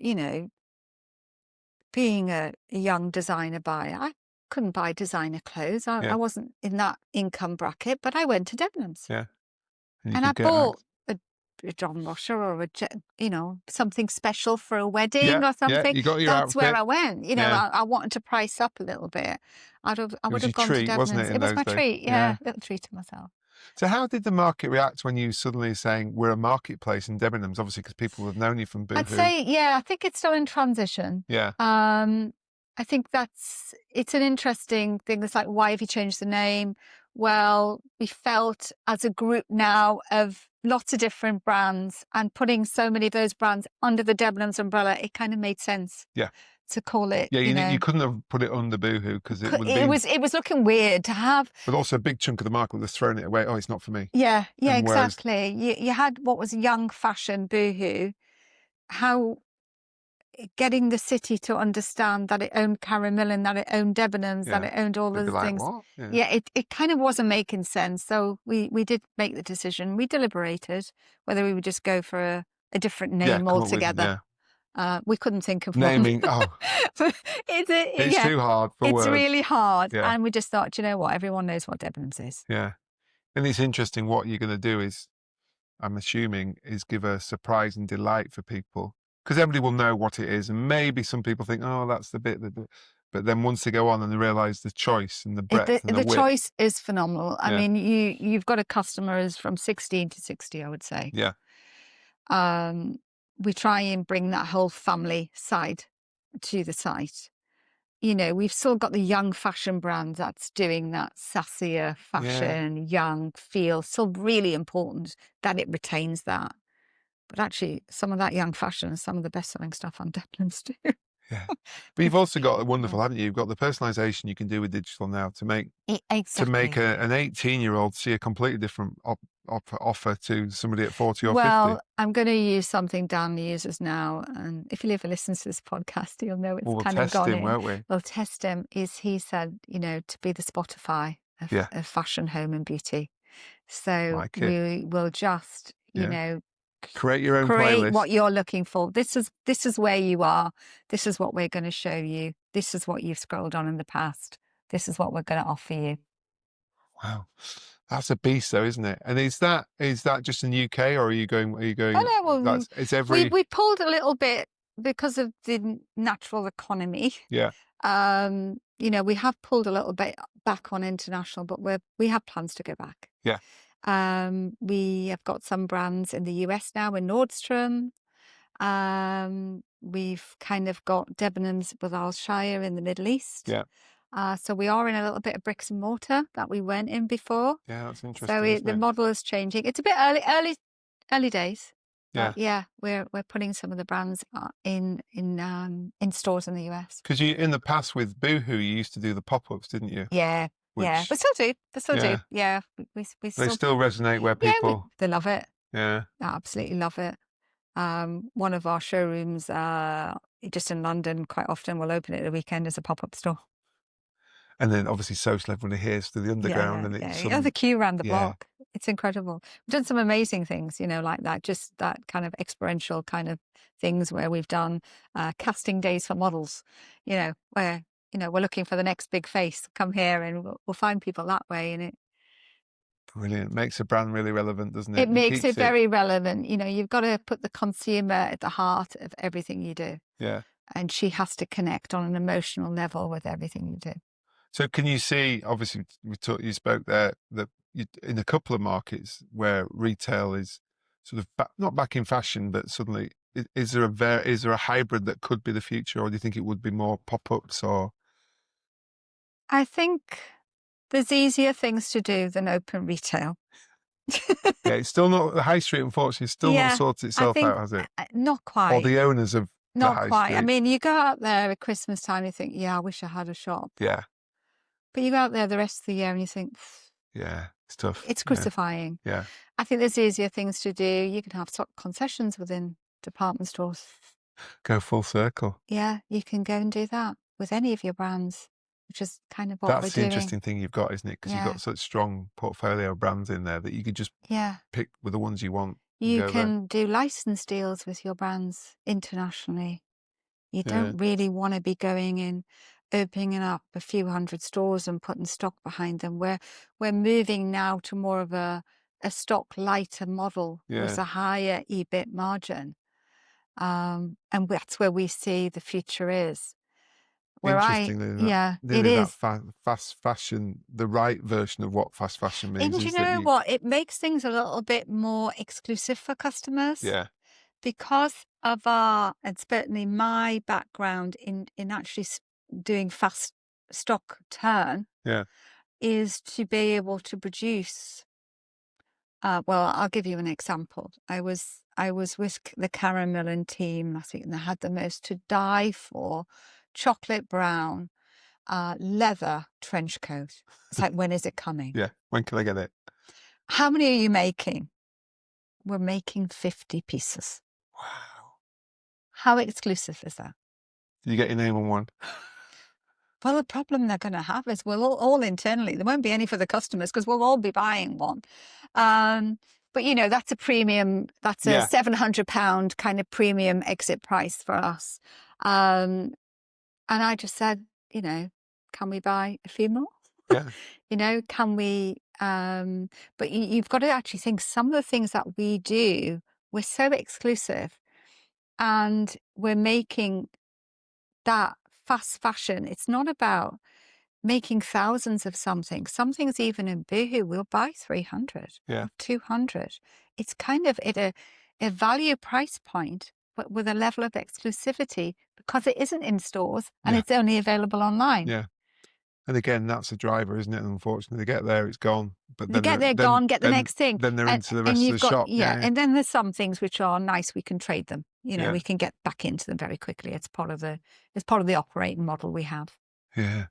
being a young designer buyer, I couldn't buy designer clothes. I Yeah. wasn't in that income bracket, but I went to Debenhams Yeah. And you and I could get bought a John Rosher or something special for a wedding yeah, or something. you got your That's where outfit. I went. Yeah. I wanted to price up a little bit. I It would was have your gone to treat, wasn't Debenhams. it, in It was those my days? treat. Yeah, little treat to myself. So how did the market react when you suddenly saying we're a marketplace in Debenhams? Obviously, because people have known you from I'd Boohoo. say, yeah, I think it's still in transition. Yeah. I think it's an interesting thing. It's like, why have you changed the name? Well, we felt as a group now of lots of different brands and putting so many of those brands under the Debenhams umbrella, it kind of made sense. Yeah. To call it, Yeah, you couldn't have put it under Boohoo because it would have been. It was looking weird to have. But also a big chunk of the market would have thrown it away. Oh, it's not for me. Yeah, And whereas- exactly. You had what was young fashion Boohoo, how getting the city to understand that it owned Caramillan, that it owned Debenhams, that Yeah. it owned all They'd be those like, things. what? Yeah, it kind of wasn't making sense. So we did make the decision. We deliberated whether we would just go for a different name come up with- altogether. We couldn't think of naming. one. Oh, it's too hard for words. It's really hard. Yeah. And we just thought, you know what? Everyone knows what Debenhams is. Yeah. And it's interesting what you're going to do is, I'm assuming, is give a surprise and delight for people because everybody will know what it is. And maybe some people think, oh, that's the bit that. But then once they go on and they realise the choice and the breadth and the width. choice is phenomenal. I Yeah. mean, you've got a customers from 16 to 60, I would say. Yeah. We try and bring that whole family side to the site. We've still got the young fashion brand that's doing that sassier fashion, young feel. Still really important that it retains that. But actually, some of that young fashion is some of the best-selling stuff on Debenhams too. Yeah. But you've also got a Mm. wonderful, haven't you? You've got the personalisation you can do with digital now to make Exactly. an 18-year-old see a completely different offer to somebody at 40 or 50. Well, I'm going to use something Dan uses now, and if he ever listens to this podcast, you'll know it's Well, we'll kind of test gone him, in. won't we? We'll test him. Is he said, to be the Spotify Yeah. of fashion, home, and beauty. So Like it. we will just, Yeah. Create your own create what playlist. you're looking for. This is where you are. This is what we're going to show you. This is what you've scrolled on in the past. This is what we're going to offer you. Wow. That's a beast though, isn't it? And is that just in the UK, or are you going, Oh no, well, it's every, we pulled a little bit because of the natural economy. yeah, We have pulled a little bit back on international, but we have plans to go back. yeah, We have got some brands in the US now in Nordstrom. We've kind of got Debenhams with Alshire in the Middle East. yeah, So we are in a little bit of bricks and mortar that we weren't in before. yeah, that's So interesting, isn't the it? model is changing. It's a bit early days. Yeah. But yeah, we're putting some of the brands in stores in the US. Because in the past with Boohoo, you used to do the pop-ups, didn't you? Yeah, yeah. Which, But still do. They still do. yeah, Yeah. We they still still resonate where yeah, people, they love it. yeah. They absolutely love it. One of our showrooms just in London quite often will open it at the weekend as a pop-up store. And then obviously social everybody hears to the underground, and Yeah. it's The queue around the yeah, block. It's incredible. We've done some amazing things, like that, just that kind of experiential kind of things where we've done casting days for models, where, we're looking for the next big face. Come here and we'll find people that way. And brilliant. Makes a brand really relevant, doesn't it? it And makes keeps it very relevant. You've got to put the consumer at the heart of everything you do. yeah. And she has to connect on an emotional level with everything you do. So can you see, obviously you spoke there, that in a couple of markets where retail is sort of not back in fashion, but suddenly, is there a hybrid that could be the future, or do you think it would be more pop-ups or? I think there's easier things to do than open retail. Yeah, it's still not, the high street, unfortunately, still not Yeah, sorted I itself think out, has it? not Or quite. the owners of the Not high quite. I street. mean, you go out there at Christmas time, you think, yeah, I wish I had a shop. Yeah, But you go out there the rest of the year and you think, yeah, it's tough. it's Yeah, crucifying. yeah. I think there's easier things to do. You can have concessions within department stores. Go full circle. Yeah, you can go and do that with any of your brands, which is kind of what we're That's the doing. interesting thing you've got, isn't it? Because you've Yeah. got such strong portfolio of brands in there that you could just Yeah. pick with the ones you want and You go there. can do license deals with your brands internationally. You Yeah, don't really want to be going in, opening up a few hundred stores and putting stock behind them. We're moving now to more of a stock lighter model with yeah. a higher EBIT margin. And that's where we see the future is. Interestingly, it it is. that fast fashion, the right version of what fast fashion means And you is that know what? It makes things a little bit more exclusive for customers. yeah, Because of and certainly my background in actually doing fast stock turn yeah, is to be able to produce. Well, I'll give you an example. I was with the Karen Millen team last week, and they had the most to die for chocolate brown leather trench coat. It's like, when is it coming? yeah. When can I get it? How many are you making? We're making 50 pieces. Wow. How exclusive is that? Did you get your name on one? Well, the problem they're going to have is we'll all internally. There won't be any for the customers because we'll all be buying one. But that's a premium. That's a £700 kind of premium exit price for us. And I just said, can we buy a few more? Yeah. Can we? But you've got to actually think some of the things that we do, we're so exclusive, and we're making that fast fashion. It's not about making thousands of something. Some things even in Boohoo, we'll buy 300, Yeah. 200. It's kind of at a value price point, but with a level of exclusivity because it isn't in stores and it's only available online. Yeah. And again, that's a driver, isn't it? Unfortunately, they get there, it's gone. But They then get there, gone, get the next thing. Then they're into the rest of you've the got, shop. and then there's some things which are nice, we can trade them. You know, Yeah. we can get back into them very quickly. It's part of the operating model we have. Yeah.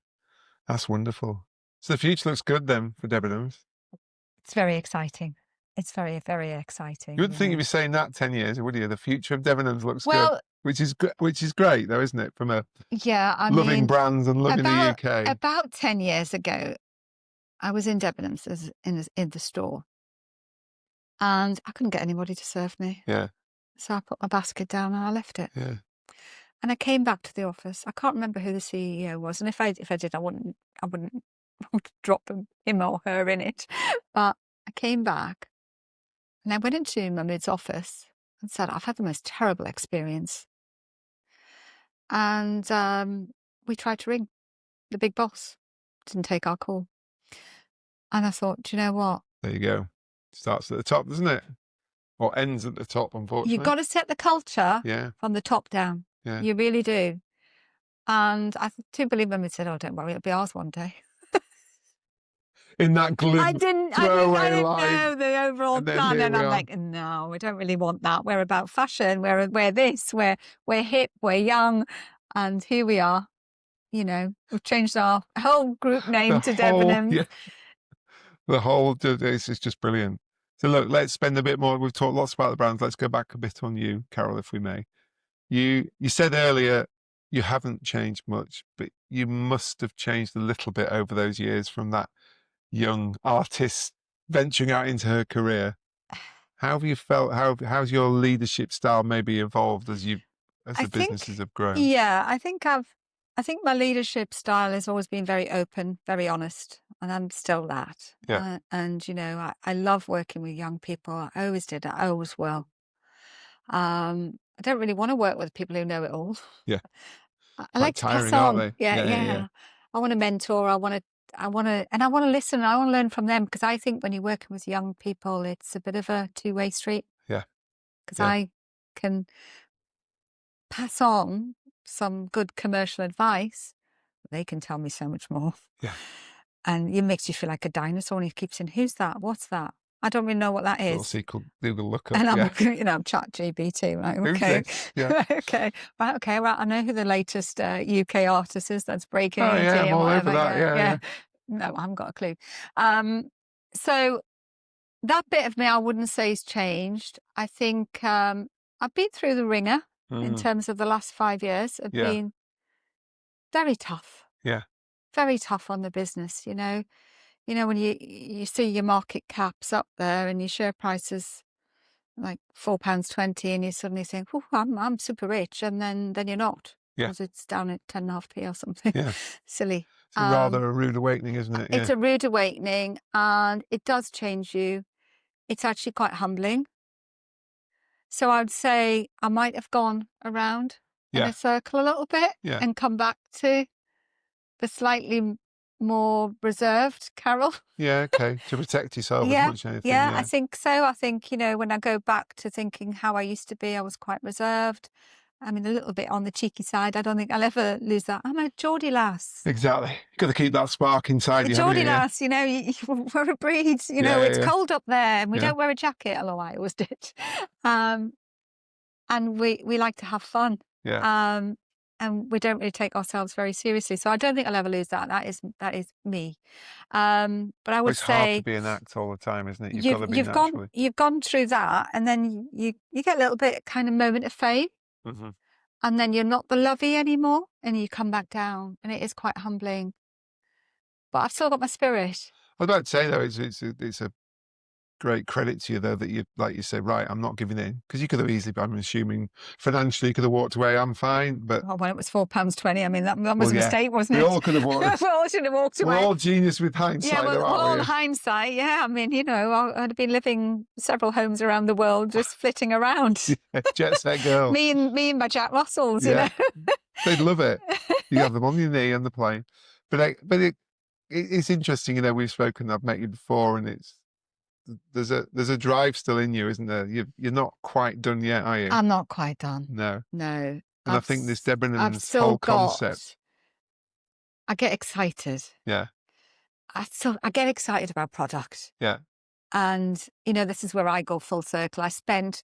That's wonderful. So the future looks good then for Debenhams. It's very exciting. It's very, very exciting. You wouldn't think you'd be saying that 10 years, would you? The future of Debenhams looks good, Well, which is great though, isn't it? From a yeah, I loving mean, brands and loving the UK. about 10 years ago, I was in Debenhams in the store, and I couldn't get anybody to serve me. Yeah. So I put my basket down and I left it. Yeah. And I came back to the office. I can't remember who the CEO was, and if I did, I wouldn't drop him or her in it. But I came back, and I went into Mahmood's office and said, "I've had the most terrible experience." And we tried to ring the big boss. Didn't take our call. And I thought, do you know what? There you go. Starts at the top, doesn't it? Or ends at the top, unfortunately. You've got to set the culture Yeah. from the top down. Yeah. You really do. And I do believe them. Said, "Oh, don't worry, it'll be ours one day." In that glib I didn't throwaway know line. the overall And then plan, here and we I'm are. like, no, we don't really want that. We're about fashion. We're this. We're hip. We're young, and here we are. You know, we've changed our whole group name to Debenhams. Yeah. The whole, this is just brilliant. So look, let's spend a bit more. We've talked lots about the brands. Let's go back a bit on you, Carol, if we may. You said earlier you haven't changed much, but you must have changed a little bit over those years from that young artist venturing out into her career. How have you felt? How's your leadership style maybe evolved as the businesses have grown? Yeah, I think my leadership style has always been very open, very honest, and I'm still that. Yeah. And you know, I love working with young people. I always did. I always will. I don't really want to work with people who know it all. Yeah. I like to pass tiring, aren't on. they? Yeah. I want to mentor. I want to listen. I want to learn from them, because I think when you're working with young people, it's a bit of a two-way street. Yeah. Because Yeah. I can pass on some good commercial advice. They can tell me so much more. Yeah. And it makes you feel like a dinosaur, and you keep saying, "Who's that? What's that? I don't really know what that Little is." secret Google lookup. And I'm, Yeah. I'm chat GPT, right? Who's Okay. this? Yeah. Okay. Right. Okay. Right. I know who the latest UK artist is that's breaking Oh into yeah, I'm and all whatever. over that. Yeah. No, I haven't got a clue. So that bit of me, I wouldn't say has changed. I think I've been through the ringer in terms of the last 5 years of being very tough. Yeah. Very tough on the business, you know. You know, when you see your market caps up there and your share prices like £4.20, and you suddenly think, "Oh, I'm super rich," and then you're not, Yeah. because it's down at 10.5p or something. Yeah. Silly. It's rather a rude awakening, isn't it? It's a rude awakening, and it does change you. It's actually quite humbling. So I'd say I might have gone around in a circle a little bit and come back to the slightly more reserved Carol. Yeah, okay. To protect yourself as much as anything. Yeah, I think so. I think, you know, when I go back to thinking how I used to be, I was quite reserved. I mean, a little bit on the cheeky side. I don't think I'll ever lose that. I'm a Geordie lass. Exactly. You've got to keep that spark inside you. Geordie lass, you know, we're a breed, you know, it's cold up there, and we don't wear a jacket, although I always did. And we like to have fun. Yeah. And we don't really take ourselves very seriously. So I don't think I'll ever lose that. That is me. But I would it's say hard to be an act all the time, isn't it? You've got to be naturally. You've gone through that, and then you get a little bit kind of moment of fame, and then you're not the lovey anymore, and you come back down, and it is quite humbling. But I've still got my spirit. I was about to say though, it's a great credit to you though that you, like you say, right, I'm not giving in, because you could have easily, I'm assuming financially, you could have walked away. I'm fine, but when it was £4.20, I mean that was a mistake, wasn't it? We all could have walked. We all should have walked away. We're all genius with hindsight. Yeah, though, all hindsight. Yeah, I mean, you know, I'd have been living several homes around the world, just flitting around. Jet set girl. me and my Jack Russells. You know, they'd love it. You have them on your knee on the plane, but it's interesting. You know, we've spoken. I've met you before, and there's a drive still in you, isn't there? You're not quite done yet, are you? I'm not quite done. No. And I think this Debenhams whole concept. I get excited. Yeah. I get excited about product. Yeah. And, you know, this is where I go full circle. I spent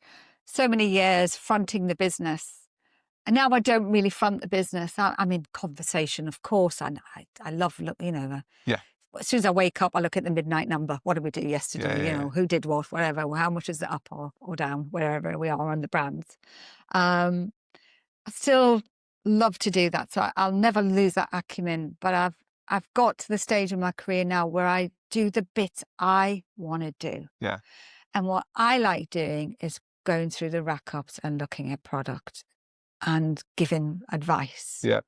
so many years fronting the business. And now I don't really front the business. I'm in conversation, of course. I love, Yeah. as soon as I wake up, I look at the midnight number. What did we do yesterday? Yeah. Who did what, whatever. How much is it up or down, wherever we are on the brands. I still love to do that. So I'll never lose that acumen. But I've got to the stage in my career now where I do the bits I want to do. Yeah. And what I like doing is going through the rack ups and looking at product and giving advice. Yeah.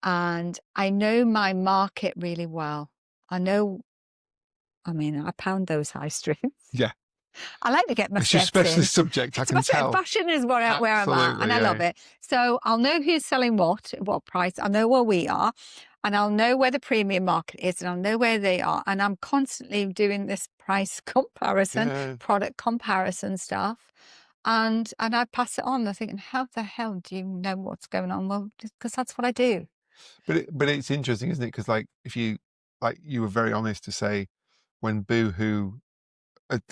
And I know my market really well. I pound those high streets. Yeah. I like to get my It's your steps in. specialist subject, I can tell. Fashion is where I'm at, and I love it. So I'll know who's selling what, at what price. I'll know where we are, and I'll know where the premium market is, and I'll know where they are. And I'm constantly doing this price comparison, product comparison stuff. And I pass it on. I'm thinking, how the hell do you know what's going on? Well, because that's what I do. But it's interesting, isn't it? Because you were very honest to say when boohoo,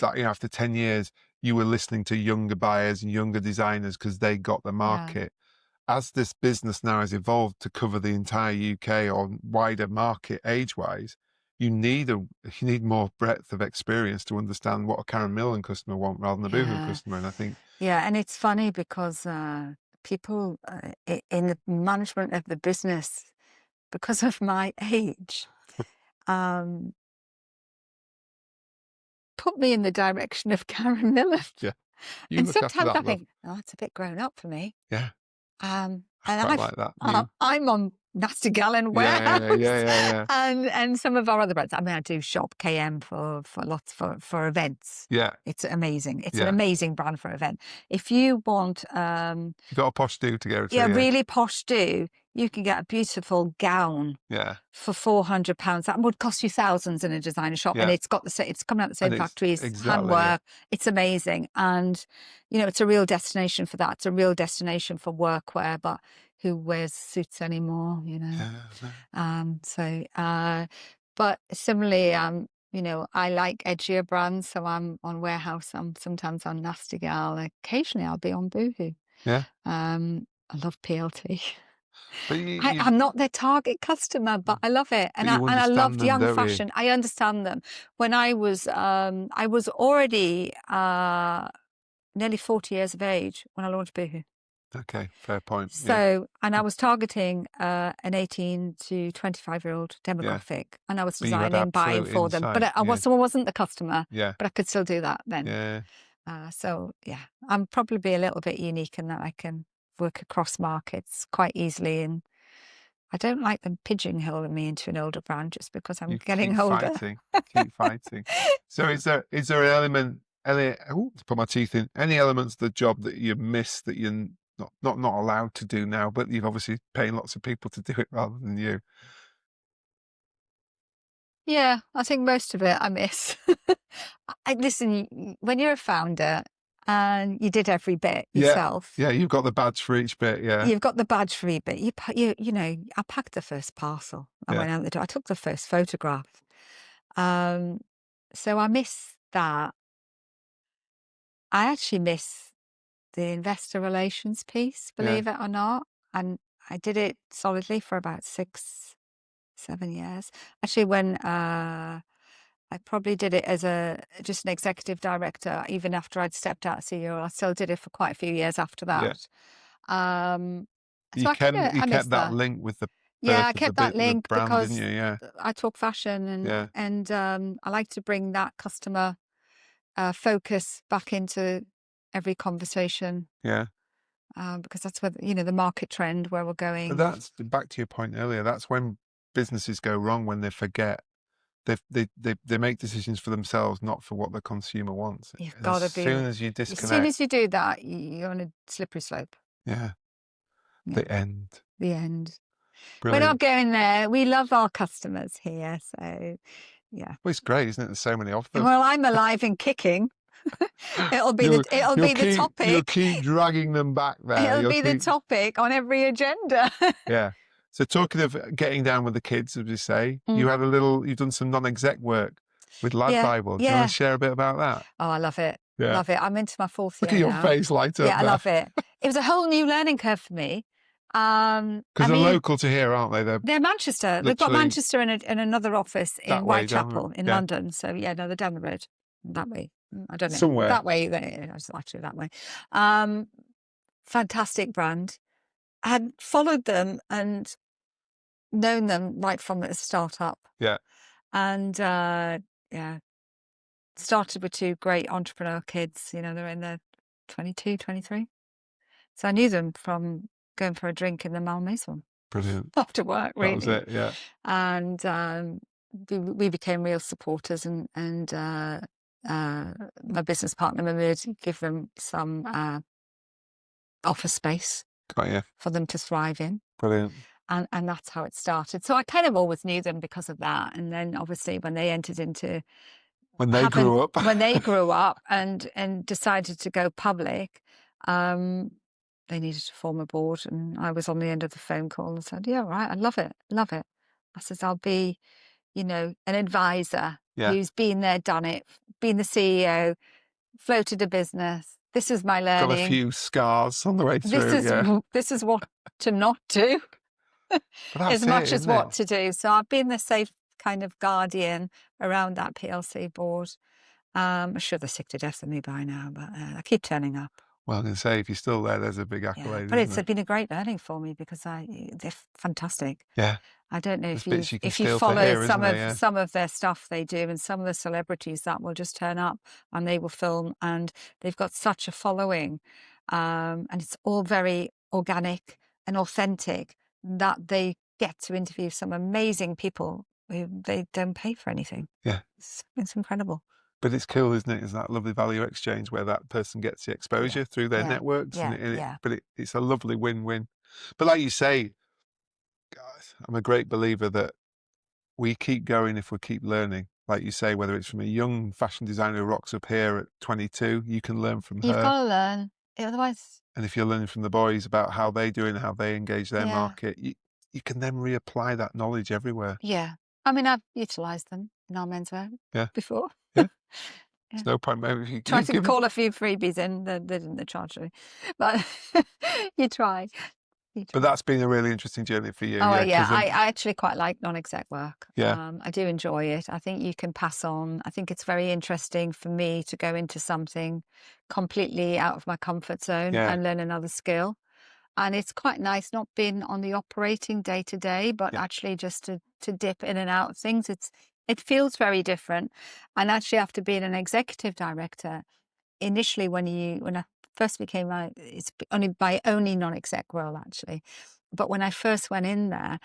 after 10 years, you were listening to younger buyers and younger designers because they got the market. Yeah. As this business now has evolved to cover the entire UK or wider market age-wise, you need more breadth of experience to understand what a Karen Millen customer want rather than a boohoo customer. And I think and it's funny because people in the management of the business, because of my age, put me in the direction of Karen Millen. Yeah. And sometimes I think, oh, that's a bit grown up for me. Yeah. And I like that. I'm on Nasty Gal and Warehouse. Yeah. And some of our other brands. I mean, I do shop KM for events. Yeah. It's amazing. It's an amazing brand for an event. If you want you got a posh do to go to. Yeah, really posh do. You can get a beautiful gown for £400. That would cost you thousands in a designer shop, and it's coming out the same factory. It's handwork. It's amazing, and it's a real destination for that. It's a real destination for workwear, but who wears suits anymore? But similarly, I like edgier brands, so I'm on Warehouse. I'm sometimes on Nasty Gal. Occasionally, I'll be on Boohoo. Yeah. I love PLT. But I'm not their target customer, but I love it, and I loved young fashion. I understand them. When I was already nearly 40 years of age when I launched Boohoo. Okay, fair point. So, and I was targeting an 18 to 25-year-old demographic, and I was designing, buying for them. But someone wasn't the customer. Yeah. But I could still do that then. Yeah. I'm probably a little bit unique in that I can work across markets quite easily, and I don't like them pigeonholing me into an older brand just because I'm getting older. Keep fighting. So is there an element, to put my teeth in, any elements of the job that you miss that you're not allowed to do now, but you've obviously paying lots of people to do it rather than you? Yeah, I think most of it I miss. Listen, when you're a founder and you did every bit yourself. Yeah, you've got the badge for each bit. Yeah, you've got the badge for each bit. I packed the first parcel. I went out the door. I took the first photograph. So I miss that. I actually miss the investor relations piece, believe it or not. And I did it solidly for about 6-7 years. Actually, when I probably did it as just an executive director, even after I'd stepped out as CEO. I still did it for quite a few years after that. You kept that link with the I kept that link brand, because didn't you? Yeah. I talk fashion, and I like to bring that customer focus back into every conversation. Yeah. Because that's where the market trend, where we're going. But that's back to your point earlier. That's when businesses go wrong, when they forget. They make decisions for themselves, not for what the consumer wants. You've got to be. As soon as you disconnect. As soon as you do that, you're on a slippery slope. Yeah. The end. The end. Brilliant. We're not going there. We love our customers here, so yeah. Well, it's great, isn't it? There's so many of them. Well, I'm alive and kicking. It'll be the topic. You'll keep dragging them back there. It'll be the topic on every agenda. Yeah. So talking of getting down with the kids, as we say, you've done some non-exec work with Lad Bible. Do you want to share a bit about that? Oh, I love it. Yeah. Love it. I'm into my 4th year Look at your now. face light up Yeah, I there. love it. It was a whole new learning curve for me. Because they're local to here, aren't they? They're Manchester. They've got Manchester and another office in Whitechapel in London. So yeah, no, they're down the road that way. I don't know. Somewhere. That way. It's actually that way. Fantastic brand. I had followed them and known them right from the startup. Yeah. And yeah, started with 2 great entrepreneur kids. You know, they're in their 22, 23. So I knew them from going for a drink in the Malmaison. Brilliant. After work, really. That was it, yeah. And we became real supporters, and my business partner would give them some office space for them to thrive in. Brilliant. And that's how it started. So I kind of always knew them because of that. And then obviously when they entered into when they grew up and decided to go public, they needed to form a board, and I was on the end of the phone call and said, yeah, right, I love it. I says, I'll be, you know, an advisor who's been there, done it, been the CEO, floated a business. This is my learning. Got a few scars on the way through. This is what to not do as much as what to do. So I've been the safe kind of guardian around that PLC board. I'm sure they're sick to death of me by now, but I keep turning up. Well, I'm going to say, if you're still there, there's a big accolade. Yeah, but it's been a great learning for me because they're fantastic. Yeah. I don't know if you follow some of their stuff they do, and some of the celebrities that will just turn up and they will film, and they've got such a following, and it's all very organic and authentic that they get to interview some amazing people who they don't pay for anything. Yeah, it's incredible. But it's cool, isn't it? It's that lovely value exchange where that person gets the exposure through their networks. But it's a lovely win-win. But like you say, I'm a great believer that we keep going if we keep learning. Like you say, whether it's from a young fashion designer who rocks up here at 22, you can learn from her. You've got to learn, otherwise. And if you're learning from the boys about how they do and how they engage their market, you can then reapply that knowledge everywhere. Yeah. I mean, I've utilised them in our menswear before. Yeah. There's no point. Maybe if you try to call a few freebies in, they didn't charge me, but you try. But that's been a really interesting journey for you. Oh yeah, I actually quite like non-exec work. Yeah, I do enjoy it. I think you can pass on. I think it's very interesting for me to go into something completely out of my comfort zone and learn another skill. And it's quite nice not being on the operating day to day, but actually just to dip in and out of things. It feels very different. And actually, after being an executive director, initially when I first became it's only my only non-exec role actually, but when I first went in there,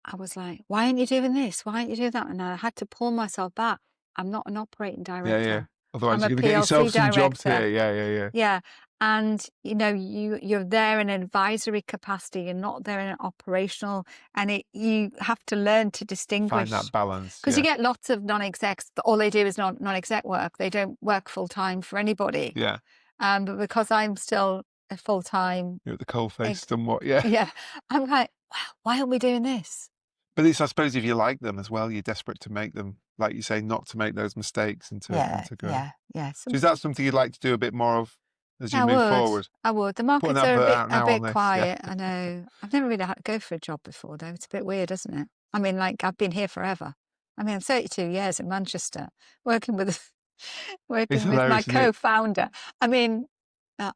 I was like, why aren't you doing this? Why aren't you doing that? And I had to pull myself back. I'm not an operating director. Yeah. Otherwise, you're going to get yourself some jobs here. Yeah. Yeah. And, you know, you're there in an advisory capacity. You're not there in an operational. And you have to learn to distinguish. Find that balance. Because you get lots of non-execs, all they do is non-exec work. They don't work full-time for anybody. Yeah. But because I'm still a full-time. You're at the coalface somewhat, yeah. Yeah. I'm like, wow, why aren't we doing this? But it's, I suppose, if you like them as well, you're desperate to make them, like you say, not to make those mistakes and to go. Yeah. So is that something you'd like to do a bit more of as you move forward? I would. The markets are a bit quiet. I know. I've never really had to go for a job before, though. It's a bit weird, isn't it? I mean, like, I've been here forever. I mean, I'm 32 years in Manchester, working with my co-founder. I mean, I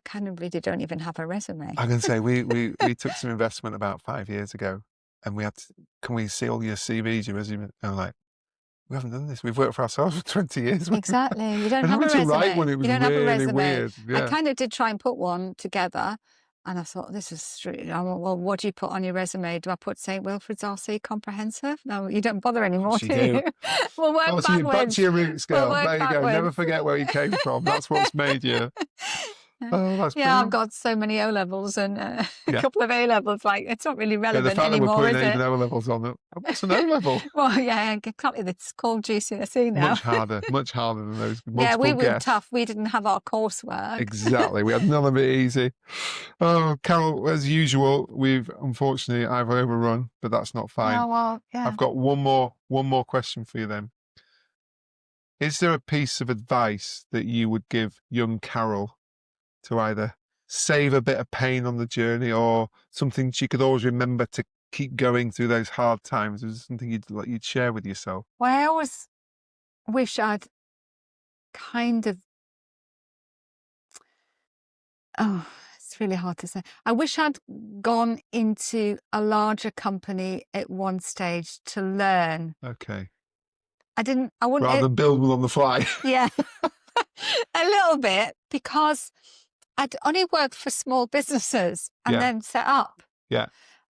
kind of really don't even have a resume. I can say we took some investment about 5 years ago, and we had to, can we see all your CVs, your resume? And I'm like, we haven't done this. We've worked for ourselves for 20 years. Exactly. You don't have a resume. Write one. It was really weird. Yeah. I kind of did try and put one together, and I thought, this is strange. Well, what do you put on your resume? Do I put St. Wilfrid's RC Comprehensive? No, you don't bother anymore, do you? We'll work backwards. Back to your root scale. There you go. Never forget where you came from. That's what's made you. Oh, that's brilliant. I've got so many O levels and a couple of A levels. Like, it's not really relevant anymore, is it? Even O levels on it. What's an O level? Well, exactly. It's called GCSE now. Much harder than those. Yeah, we were tough. We didn't have our coursework. Exactly. We had none of it easy. Oh, Carol, as usual, I've overrun, but that's not fine. Oh, well, yeah. I've got one more question for you then. Is there a piece of advice that you would give young Carol to either save a bit of pain on the journey or something she could always remember to keep going through those hard times? Is there something you'd share with yourself? Well, I always wish I'd kind of, oh, it's really hard to say. I wish I'd gone into a larger company at one stage to learn. Okay. I wouldn't. Rather than build one on the fly. Yeah, a little bit, because I'd only worked for small businesses and Yeah. then set up. Yeah.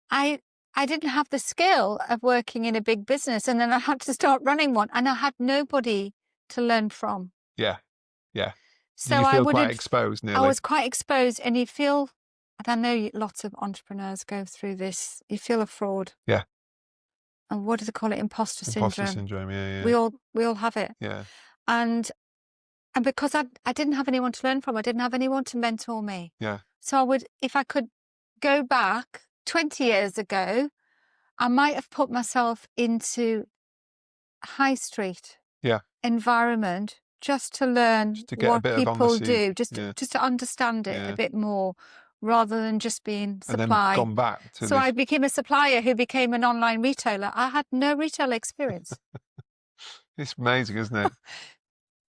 I didn't have the skill of working in a big business, and then I had to start running one, and I had nobody to learn from. Yeah. Yeah. So Did you feel I quite exposed nearly? I was quite exposed, and you feel, and I know lots of entrepreneurs go through this, you feel a fraud. Yeah. And what do they call it? Imposter syndrome, yeah. We all have it. Yeah. And because I didn't have anyone to learn from, I didn't have anyone to mentor me. Yeah. So I would, if I could go back 20 years ago, I might have put myself into high street Yeah. environment just to learn Just to get a what bit of people honesty. do, just Yeah. to understand it Yeah. a bit more, rather than just being And then supply. gone back to So this. I became a supplier who became an online retailer. I had no retail experience. It's amazing, isn't it?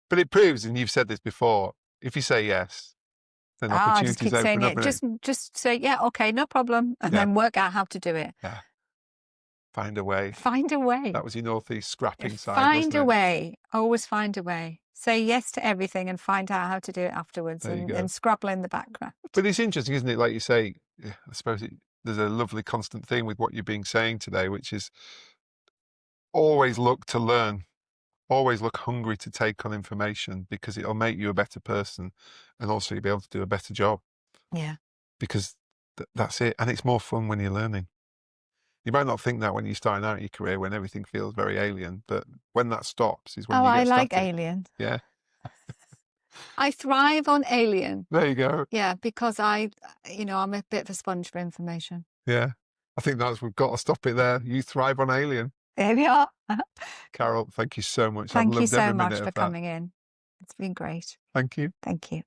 But it proves, and you've said this before, if you say yes, then I just opportunities keep open saying up. it. Just say, yeah, okay, no problem, and Yeah. then work out how to do it. Yeah. Find a way. Find a way. That was your Northeast scrapping side, Find wasn't a it? way. Always find a way. Say yes to everything and find out how to do it afterwards, There you go. and scrabble in the background. But it's interesting, isn't it? Like you say, I suppose there's a lovely constant theme with what you're being saying today, which is always look to learn. Always look hungry to take on information, because it'll make you a better person, and also you'll be able to do a better job. Yeah. Because that's it. And it's more fun when you're learning. You might not think that when you're starting out your career, when everything feels very alien, but when that stops is when you get I like static. alien. Yeah. I thrive on alien. There you go. Yeah, because I'm a bit of a sponge for information. Yeah. I think we've got to stop it there. You thrive on alien. There we are. Carol, thank you so much. Thank I've you loved so every much minute for of that. coming in. It's been great. Thank you. Thank you.